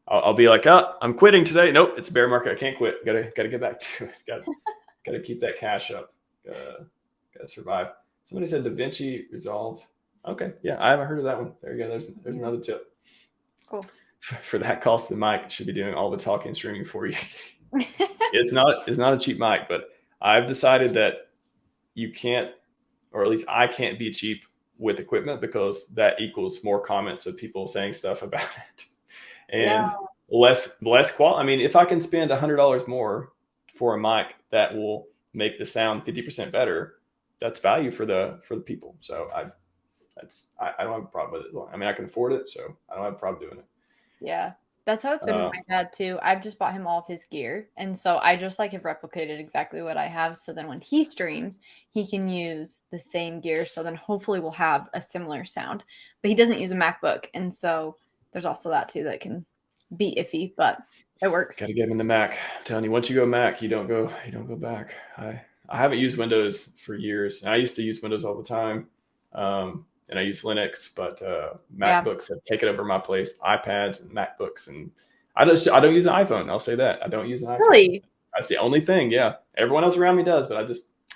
I'll be like, I'm quitting today. Nope, it's a bear market. I can't quit. Gotta get back to it. Gotta keep that cash up. Gotta survive. Somebody said DaVinci Resolve. Okay, yeah, I haven't heard of that one. There you go. There's another tip. Cool. For that cost, the mic should be doing all the talking and streaming for you. It's not a cheap mic, but I've decided that you can't, or at least I can't be cheap with equipment because that equals more comments of people saying stuff about it, and less quality. I mean, if I can spend $100 more for a mic that will make the sound 50% better, that's value for the people. So I don't have a problem with it. I mean, I can afford it, so I don't have a problem doing it. Yeah. That's how it's been with my dad too. I've just bought him all of his gear. And so I just like have replicated exactly what I have. So then when he streams, he can use the same gear. So then hopefully we'll have a similar sound. But he doesn't use a MacBook. And so there's also that too that can be iffy, but it works. Gotta get him in the Mac. I'm telling you, once you go Mac, you don't go back. I haven't used Windows for years. I used to use Windows all the time. And I use Linux, but MacBooks have taken over my place, iPads and MacBooks. And I don't use an iPhone. I'll say that. I don't use an iPhone. Really? That's the only thing. Yeah. Everyone else around me does, but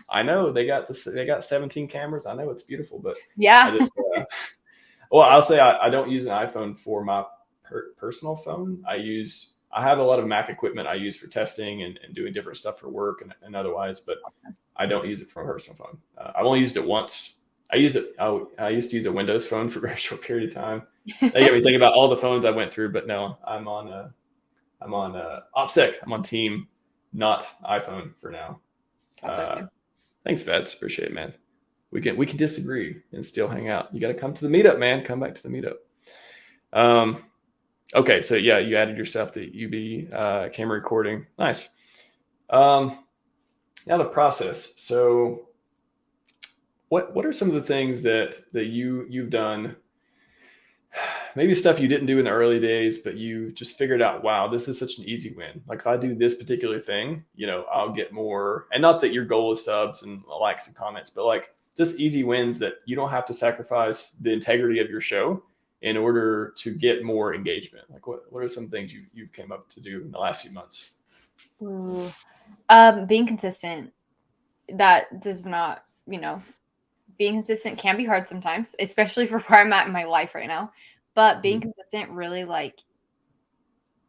I know they got 17 cameras. I know it's beautiful, but well, I'll say I don't use an iPhone for my personal phone. I use I have a lot of Mac equipment I use for testing and doing different stuff for work and otherwise, but I don't use it from a personal phone. I've only used it once. I used it. I used to use a Windows phone for a very short period of time. They get me thinking about all the phones I went through, but no, I'm on OPSEC. I'm on Team, not iPhone for now. That's okay. Thanks, Vets. Appreciate it, man. We can disagree and still hang out. You got to come to the meetup, man. Come back to the meetup. Okay, so yeah, you added yourself the UB camera recording. Nice. Now the process. So, what are some of the things that you've done? Maybe stuff you didn't do in the early days, but you just figured out, wow, this is such an easy win. Like if I do this particular thing, I'll get more. And not that your goal is subs and likes and comments, but like just easy wins that you don't have to sacrifice the integrity of your show in order to get more engagement. Like what are some things you've came up to do in the last few months? Ooh. Being consistent. That does not, being consistent can be hard sometimes, especially for where I'm at in my life right now. But being consistent really, like,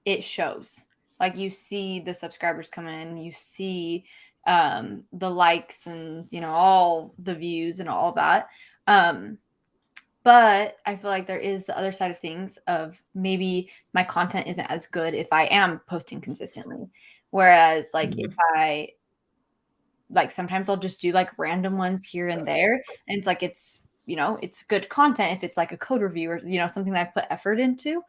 it shows. Like, you see the subscribers come in, you see the likes and, all the views and all that. But I feel like there is the other side of things of maybe my content isn't as good if I am posting consistently. Whereas, like, if I, like, sometimes I'll just do like random ones here and there. And it's like, it's good content if it's like a code review or, something that I put effort into.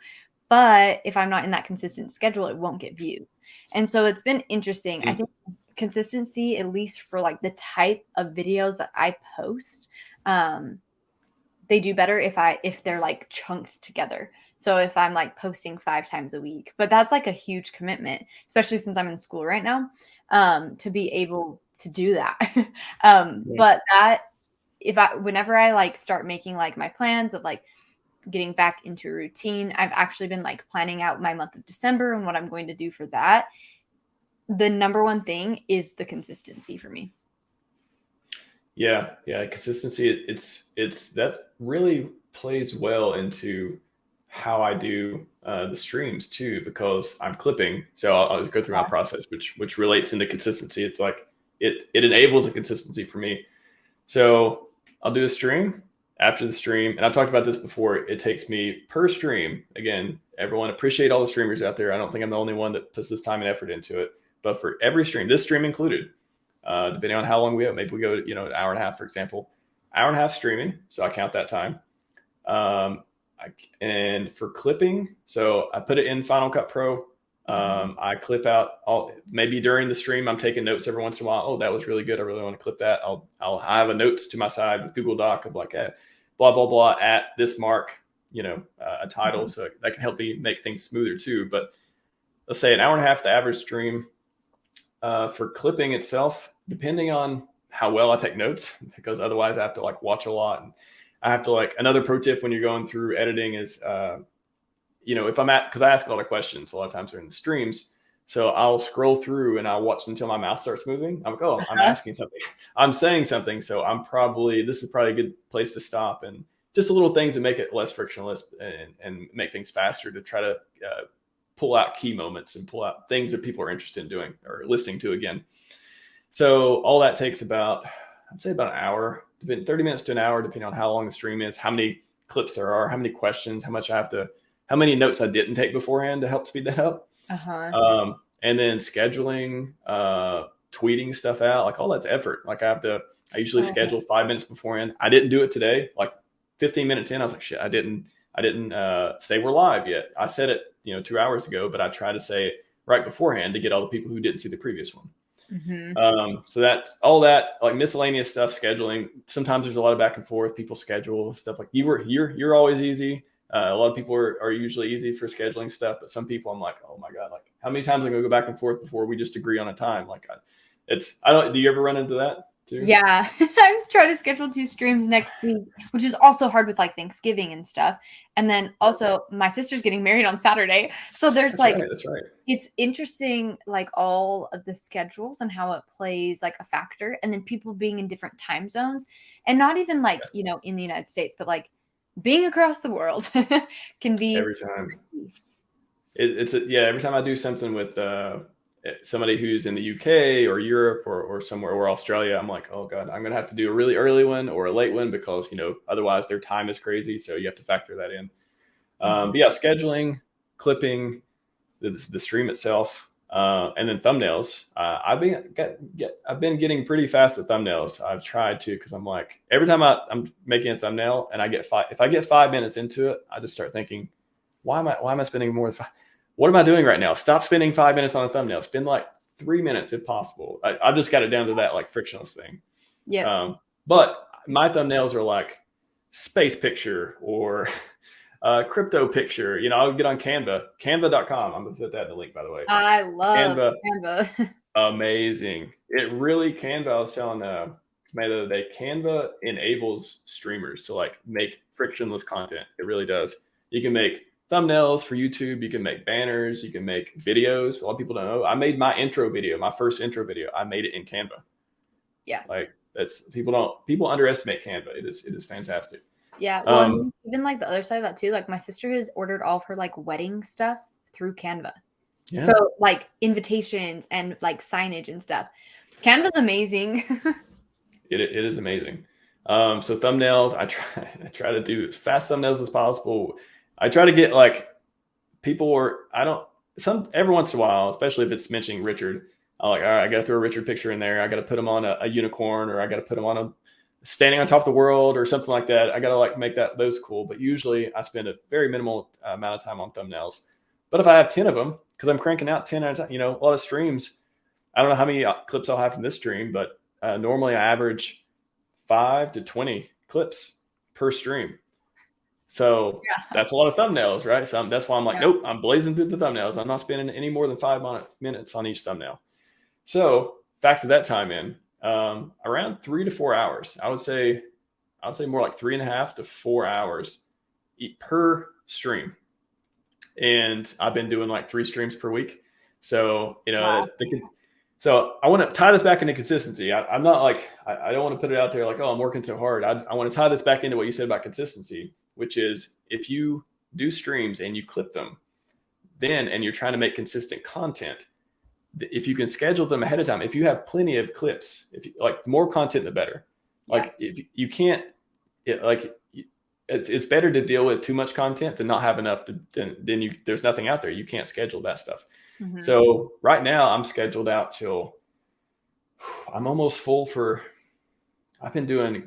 But if I'm not in that consistent schedule, it won't get views. And so it's been interesting. I think consistency, at least for like the type of videos that I post, they do better if they're like chunked together. So if I'm like posting 5 times a week, but that's like a huge commitment, especially since I'm in school right now, to be able to do that. But that whenever I like start making like my plans of like getting back into a routine, I've actually been like planning out my month of December and what I'm going to do for that. The number one thing is the consistency for me. Yeah. Consistency. It's that really plays well into how I do the streams too, because I'm clipping. So I'll go through my process, which relates into consistency. It's like it enables a consistency for me. So I'll do a stream. After the stream, and I've talked about this before, it takes me per stream. Again, everyone, appreciate all the streamers out there. I don't think I'm the only one that puts this time and effort into it. But for every stream, this stream included, depending on how long we have, maybe we go to, an hour and a half, for example, hour and a half streaming. So I count that time. And for clipping, so I put it in Final Cut Pro. I clip out maybe during the stream, I'm taking notes every once in a while. Oh, that was really good. I really want to clip that. I'll have a notes to my side with Google Doc of like, blah, blah, blah at this mark, a title. So that can help me make things smoother too. But let's say an hour and a half, the average stream, for clipping itself, depending on how well I take notes, because otherwise I have to like watch a lot. And I have to like, another pro tip when you're going through editing is, if because I ask a lot of questions a lot of times during the streams. So I'll scroll through and I'll watch until my mouth starts moving. I'm like, oh, I'm asking something. I'm saying something. So this is probably a good place to stop. And just little things that make it less frictionless and make things faster to try to pull out key moments and pull out things that people are interested in doing or listening to again. So all that takes about an hour, 30 minutes to an hour, depending on how long the stream is, how many clips there are, how many questions, how many notes I didn't take beforehand to help speed that up. And then scheduling, tweeting stuff out, like all that's effort. Like I usually schedule 5 minutes beforehand. I didn't do it today. Like 15 minutes in, I was like, shit, I didn't say we're live yet. I said it, 2 hours ago, but I try to say it right beforehand to get all the people who didn't see the previous one. So that's all that, like miscellaneous stuff, scheduling. Sometimes there's a lot of back and forth. People schedule stuff like you're always easy. A lot of people are usually easy for scheduling stuff, but some people I'm like, oh my God, like how many times I'm gonna go back and forth before we just agree on a time? Like do you ever run into that too? Yeah. I was trying to schedule 2 streams next week, which is also hard with like Thanksgiving and stuff. And then also my sister's getting married on Saturday. So there's that's right. It's interesting, like all of the schedules and how it plays like a factor. And then people being in different time zones and not even like, in the United States, but like being across the world can be every time. Yeah, every time I do something with somebody who's in the UK or Europe or somewhere, or Australia, I'm like, oh God, I'm going to have to do a really early one or a late one because, otherwise their time is crazy. So you have to factor that in. But yeah, scheduling, clipping, the stream itself, and then thumbnails. I've been getting pretty fast at thumbnails. I've tried to, because I'm like, every time I'm making a thumbnail and if I get 5 minutes into it, I just start thinking, why am I spending more than five? What am I doing right now? Stop spending 5 minutes on a thumbnail. Spend like 3 minutes if possible. I've just got it down to that like frictionless thing. Yeah. But my thumbnails are like space picture or crypto picture. I'll get on canva.com. I'm gonna put that in the link, by the way. I love Canva. Amazing. Canva, I was telling somebody the other day, Canva enables streamers to like make frictionless content. It really does. You can make thumbnails for YouTube. You can make banners. You can make videos. A lot of people don't know. I made my first intro video. I made it in Canva. Yeah. Like people underestimate Canva. It is fantastic. Yeah. Well, even like the other side of that too, like my sister has ordered all of her like wedding stuff through Canva. Yeah. So like invitations and like signage and stuff. Canva's amazing. It is amazing. So thumbnails, I try to do as fast thumbnails as possible. I try to get like every once in a while, especially if it's mentioning Richard, I'm like, all right, I got to throw a Richard picture in there. I got to put him on a unicorn, or I got to put him on a standing on top of the world or something like that. I got to like make those cool. But usually I spend a very minimal amount of time on thumbnails. But if I have 10 of them, because I'm cranking out 10 at a time, a lot of streams, I don't know how many clips I'll have from this stream, but normally I average 5 to 20 clips per stream. So that's a lot of thumbnails, right? So that's why I'm like, nope, I'm blazing through the thumbnails. I'm not spending any more than 5 minutes on each thumbnail. So factor that time in, around 3 to 4 hours. I would say more like 3.5 to 4 hours per stream. And I've been doing like 3 streams per week. So, so I want to tie this back into consistency. I'm not like, I don't want to put it out there like, oh, I'm working so hard. I want to tie this back into what you said about consistency, which is if you do streams and you clip them and you're trying to make consistent content, if you can schedule them ahead of time, if you have plenty of clips, if you, like, the more content, the better. Like if you can't, it's better to deal with too much content than not have enough. There's nothing out there. You can't schedule that stuff. Mm-hmm. So right now I'm scheduled out till I'm almost full I've been doing,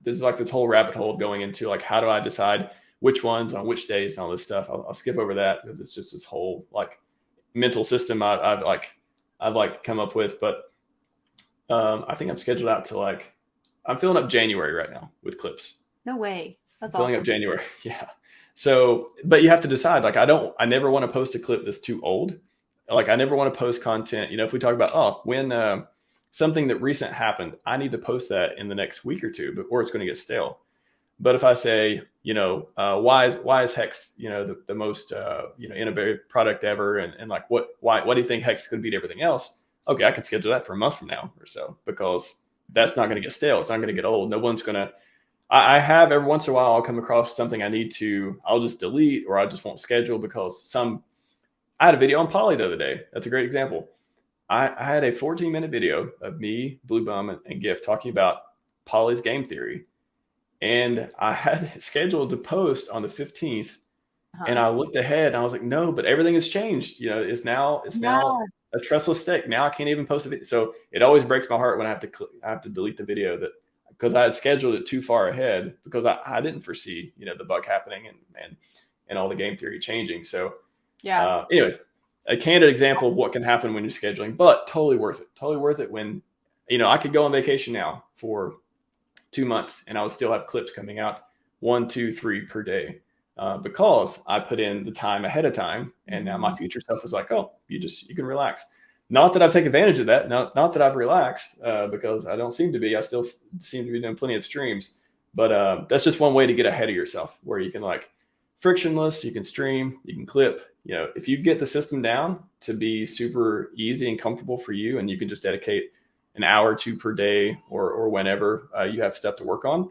there's like this whole rabbit hole going into like, how do I decide which ones on which days and all this stuff. I'll skip over that because it's just this whole like mental system I've come up with. But I think I'm scheduled out to like, I'm filling up January right now with clips. No way. That's filling awesome. Up January. Yeah. So, but you have to decide, like, I never want to post a clip that's too old. Like, I never want to post content. If we talk about, when something that recent happened, I need to post that in the next week or two, or it's going to get stale. But if I say, why is Hex, the most, innovative product ever? And like, why do you think Hex could beat everything else? Okay, I can schedule that for a month from now or so, because that's not going to get stale. It's not going to get old. No one's going to, I have every once in a while, I'll come across something I'll just delete, or I just won't schedule because I had a video on Poly the other day. That's a great example. I had a 14-minute video of me, Blue Bum, and Gift talking about Poly's game theory. And I had it scheduled to post on the 15th. And I looked ahead and I was like, no, but everything has changed. It's now a trustless stake. Now I can't even post a video. So it always breaks my heart when I have to delete the video, because I had scheduled it too far ahead, because I didn't foresee, the bug happening and all the game theory changing. So anyways, a candid example of what can happen when you're scheduling, but totally worth it. Totally worth it when, I could go on vacation now for 2 months and I would still have clips coming out 1, 2, 3 per day, because I put in the time ahead of time. And now my future self is like, oh, you can relax. Not that I've taken advantage of that. Not that I've relaxed, because I don't seem to be. I still seem to be doing plenty of streams. But that's just one way to get ahead of yourself, where you can, like, frictionless, you can stream, you can clip. If you get the system down to be super easy and comfortable for you, and you can just dedicate an hour or 2 per day, or whenever you have stuff to work on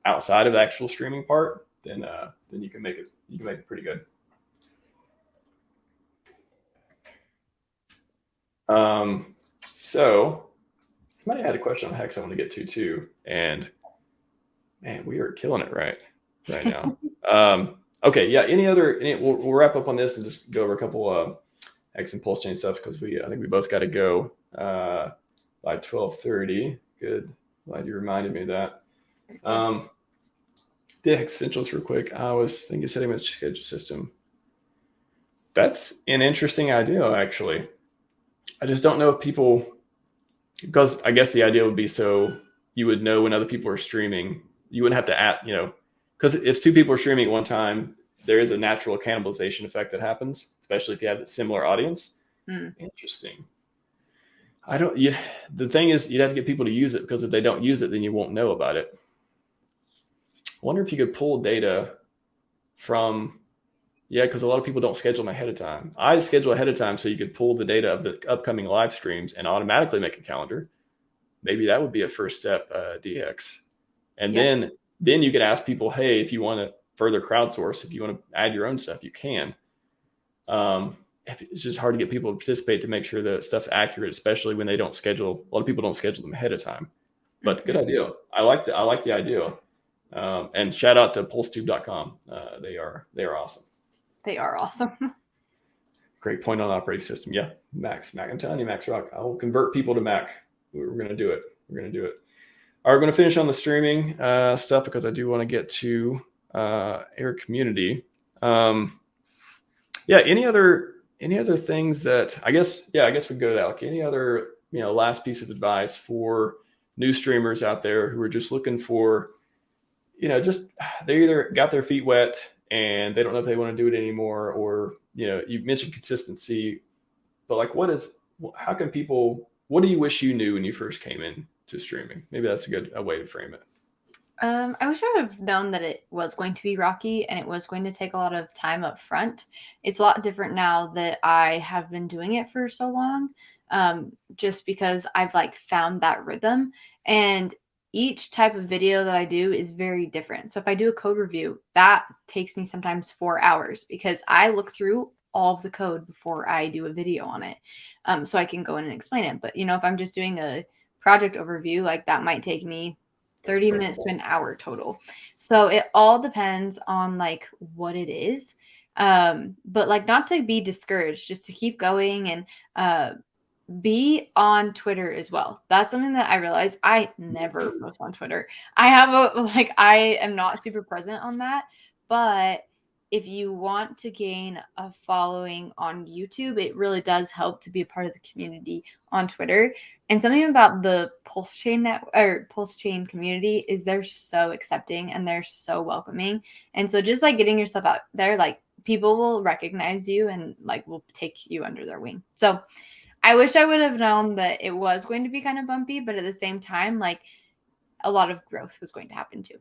outside of the actual streaming part, then you can make it pretty good. So somebody had a question on Hex I want to get to too, and man, we are killing it right now. Okay, yeah. We'll wrap up on this and just go over a couple Hex and PulseChain stuff because I think we both got to go by 12:30. Good, glad you reminded me of that. The Hex essentials real quick. I was thinking setting a schedule system. That's an interesting idea, actually. I just don't know if people, because I guess the idea would be so you would know when other people are streaming. You wouldn't have to because if two people are streaming at one time, there is a natural cannibalization effect that happens, especially if you have a similar audience. Interesting. The thing is, you'd have to get people to use it, because if they don't use it, then you won't know about it. I wonder if you could pull data from, because a lot of people don't schedule them ahead of time. I schedule ahead of time so you could pull the data of the upcoming live streams and automatically make a calendar. Maybe that would be a first step, DX. And then you could ask people, hey, if you want to further crowdsource, if you want to add your own stuff, you can. It's just hard to get people to participate to make sure that stuff's accurate, especially when they don't schedule. A lot of people don't schedule them ahead of time. But good idea. I like the idea. And shout out to pulsetube.com. They are awesome. They are awesome. Great point on operating system. Yeah, Max. I'm telling you, Max Rock. I will convert people to Mac. We're going to do it. All right, we're going to finish on the streaming stuff because I do want to get to Air Community. Any other things that I guess we go to that. Like any other last piece of advice for new streamers out there who are just looking for, just they either got their feet wet and they don't know if they want to do it anymore, or you mentioned consistency, but like what do you wish you knew when you first came in to streaming? Maybe that's a way to frame it. I wish I would have known that it was going to be rocky and it was going to take a lot of time up front. It's a lot different now that I have been doing it for so long, just because I've found that rhythm, and each type of video that I do is very different. So if I do a code review, that takes me sometimes 4 hours because I look through all of the code before I do a video on it, so I can go in and explain it. But if I'm just doing a project overview, that might take me 30 minutes to an hour total. So it all depends on what it is. But not to be discouraged, just to keep going and be on Twitter as well. That's something that I realized I never post on Twitter. I am not super present on that, but if you want to gain a following on YouTube, it really does help to be a part of the community on Twitter. And something about the PulseChain community is they're so accepting and they're so welcoming. And so just getting yourself out there, people will recognize you and will take you under their wing. So I wish I would have known that it was going to be kind of bumpy, but at the same time, a lot of growth was going to happen too.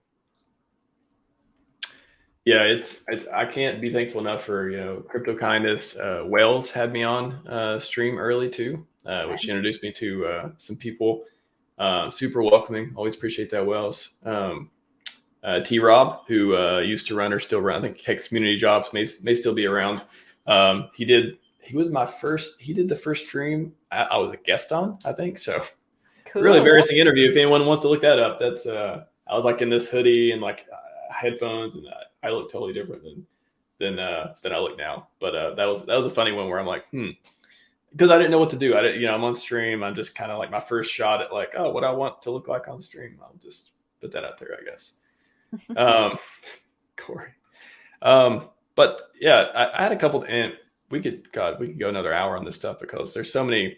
Yeah, it's I can't be thankful enough for Crypto Kindness. Wales had me on stream early too, which introduced me to some people. Super welcoming. Always appreciate that, Wales. T Rob, who used to run or still run, I think Hex Community Jobs may still be around. He did the first stream I was a guest on, I think. So cool. Really embarrassing interview. If anyone wants to look that up, that's I was in this hoodie and headphones, and I look totally different than I look now. But that was a funny one where I'm because I didn't know what to do. I'm on stream. I'm just kind of my first shot at what I want to look like on stream. I'll just put that out there, I guess. Corey. But yeah, I had a couple, and we could go another hour on this stuff because there's so many.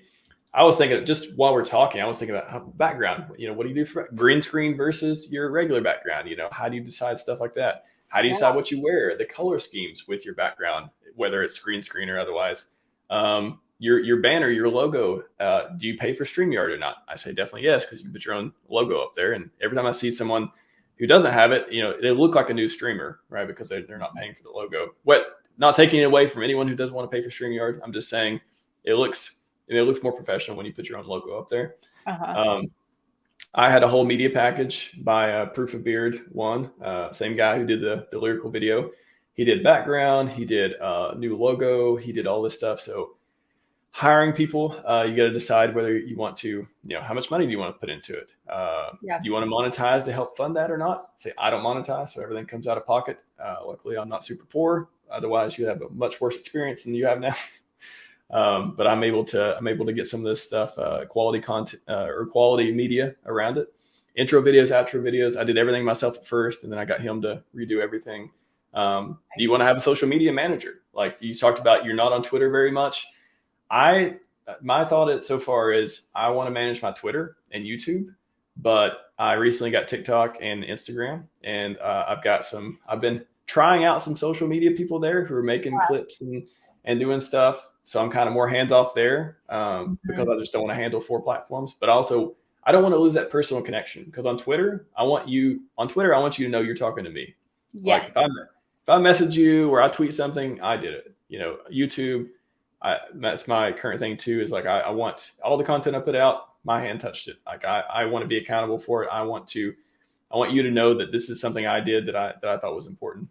I was thinking, just while we're talking, I was thinking about background. What do you do for green screen versus your regular background? How do you decide stuff like that? How do you decide what you wear, the color schemes with your background, whether it's green screen or otherwise? Your banner, your logo, do you pay for StreamYard or not? I say definitely yes, because you can put your own logo up there. And every time I see someone who doesn't have it, they look like a new streamer, right? Because they're not paying for the logo. Not taking it away from anyone who doesn't want to pay for StreamYard. I'm just saying it looks more professional when you put your own logo up there. Uh-huh. I had a whole media package by Proof of Beard one, same guy who did the lyrical video. He did background, he did new logo, he did all this stuff. So hiring people, you got to decide whether you want to, how much money do you want to put into it? Yeah. Do you want to monetize to help fund that or not? Say, I don't monetize, so everything comes out of pocket. Luckily, I'm not super poor. Otherwise, you have a much worse experience than you have now. But I'm able to get some of this stuff, quality content or quality media around it. Intro videos, outro videos. I did everything myself at first, and then I got him to redo everything. Do you want to have a social media manager? Like you talked about, you're not on Twitter very much. My thought so far is I want to manage my Twitter and YouTube, but I recently got TikTok and Instagram, and I've been trying out some social media people there who are making clips and doing stuff. So I'm kind of more hands off there because I just don't want to handle 4 platforms. But also, I don't want to lose that personal connection, because on Twitter, I want you to know you're talking to me. Yes. Like if I message you or I tweet something, I did it. YouTube, that's my current thing too, is like I want all the content I put out, my hand touched it. Like I want to be accountable for it. I want you to know that this is something I did that I thought was important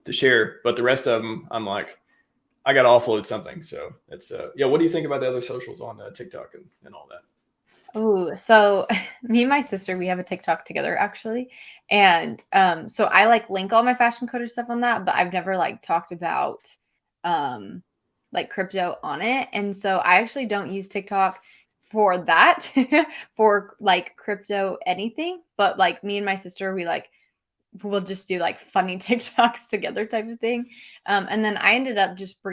to share. But the rest of them, I'm like, I got to offload something. So it's what do you think about the other socials on TikTok and all that? Oh, so me and my sister, we have a TikTok together actually. And so I like link all my fashion coder stuff on that, but I've never like talked about like crypto on it. And so I actually don't use TikTok for that, for like crypto anything. But like me and my sister, we'll just do like funny TikToks together type of thing. And then I ended up just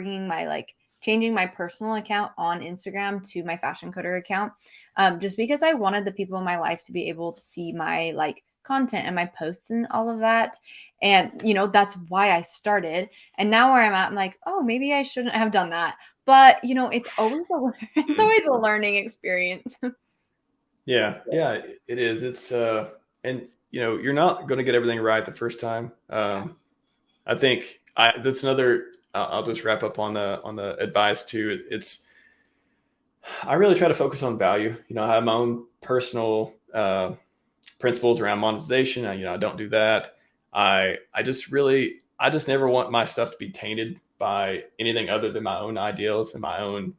changing my personal account on Instagram to my fashion coder account, just because I wanted the people in my life to be able to see my like content and my posts and all of that. And, that's why I started. And now where I'm at, I'm like, oh, maybe I shouldn't have done that. But, it's always a learning experience. Yeah, it is. It's and you're not going to get everything right the first time. I think that's another. I'll just wrap up on the advice too. I really try to focus on value. I have my own personal principles around monetization. I don't do that. I just never want my stuff to be tainted by anything other than my own ideals and my own.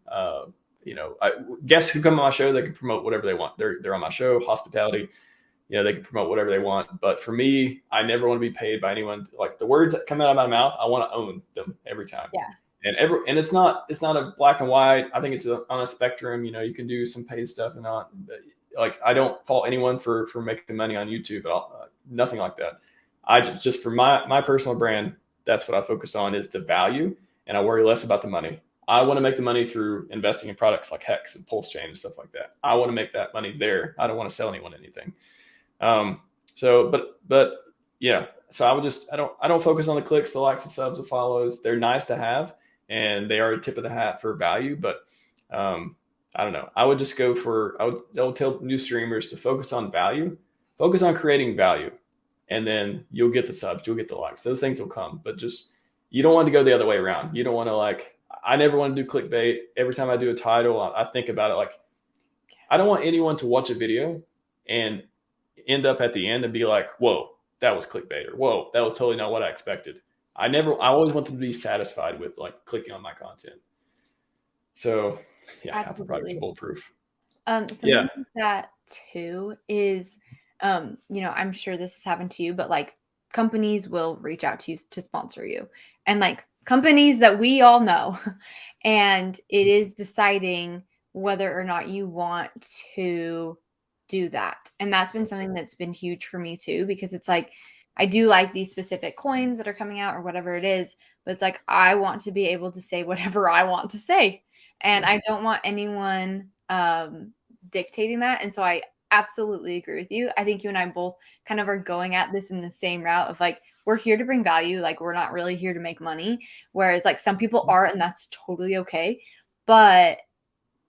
Guests who come on my show, they can promote whatever they want. They're on my show, hospitality. They can promote whatever they want. But for me, I never want to be paid by anyone. Like the words that come out of my mouth, I want to own them every time. Yeah. And it's not a black and white. I think it's on a spectrum. You can do some paid stuff and not. But like I don't fault anyone for making money on YouTube at all. Nothing like that. I just for my personal brand, that's what I focus on, is the value, and I worry less about the money. I want to make the money through investing in products like Hex and PulseChain and stuff like that. I want to make that money there. I don't want to sell anyone anything. But yeah, so I don't focus on the clicks, the likes, the subs, the follows. They're nice to have, and they are a tip of the hat for value. But I don't know. I would tell new streamers to focus on value, focus on creating value, and then you'll get the subs, you'll get the likes. Those things will come, but you don't want to go the other way around. You don't want to I never want to do clickbait. Every time I do a title, I think about it like, I don't want anyone to watch a video and end up at the end and be like, whoa, that was clickbait, or whoa, that was totally not what I expected. I always want them to be satisfied with like clicking on my content. So yeah, I provide some bulletproof. Something that too is, I'm sure this has happened to you, but like companies will reach out to you to sponsor you, and like companies that we all know, and it is deciding whether or not you want to do that. And that's been something that's been huge for me too, because it's like, I do like these specific coins that are coming out or whatever it is, but it's like, I want to be able to say whatever I want to say. And I don't want anyone dictating that. And so I absolutely agree with you. I think you and I both kind of are going at this in the same route of like, we're here to bring value. Like, we're not really here to make money. Whereas like some people are, and that's totally okay. But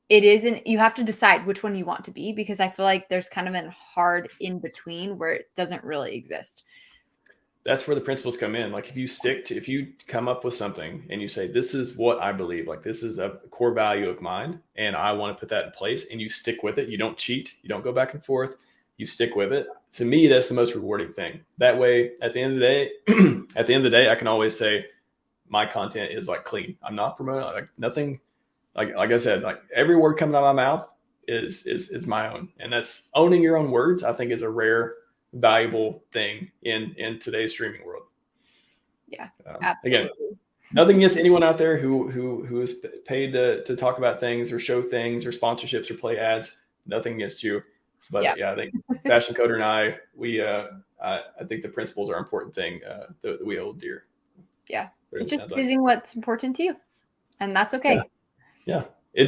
it isn't, you have to decide which one you want to be, because I feel like there's kind of a hard in between where it doesn't really exist. That's where the principles come in. Like if you come up with something and you say, this is what I believe, like this is a core value of mine, and I want to put that in place, and you stick with it. You don't cheat. You don't go back and forth. You stick with it. To me, that's the most rewarding thing. That way, at the end of the day, I can always say my content is like clean. I'm not promoting like nothing. like I said, like every word coming out of my mouth is my own, and that's owning your own words. I think is a rare, valuable thing in today's streaming world. Yeah, Again, absolutely. nothing against anyone out there who is paid to talk about things or show things or sponsorships or play ads. Nothing against you, but yeah, I think Fashion Coder and I think the principles are an important thing that we hold dear. Yeah, it's just choosing what's important to you, and that's okay. Yeah.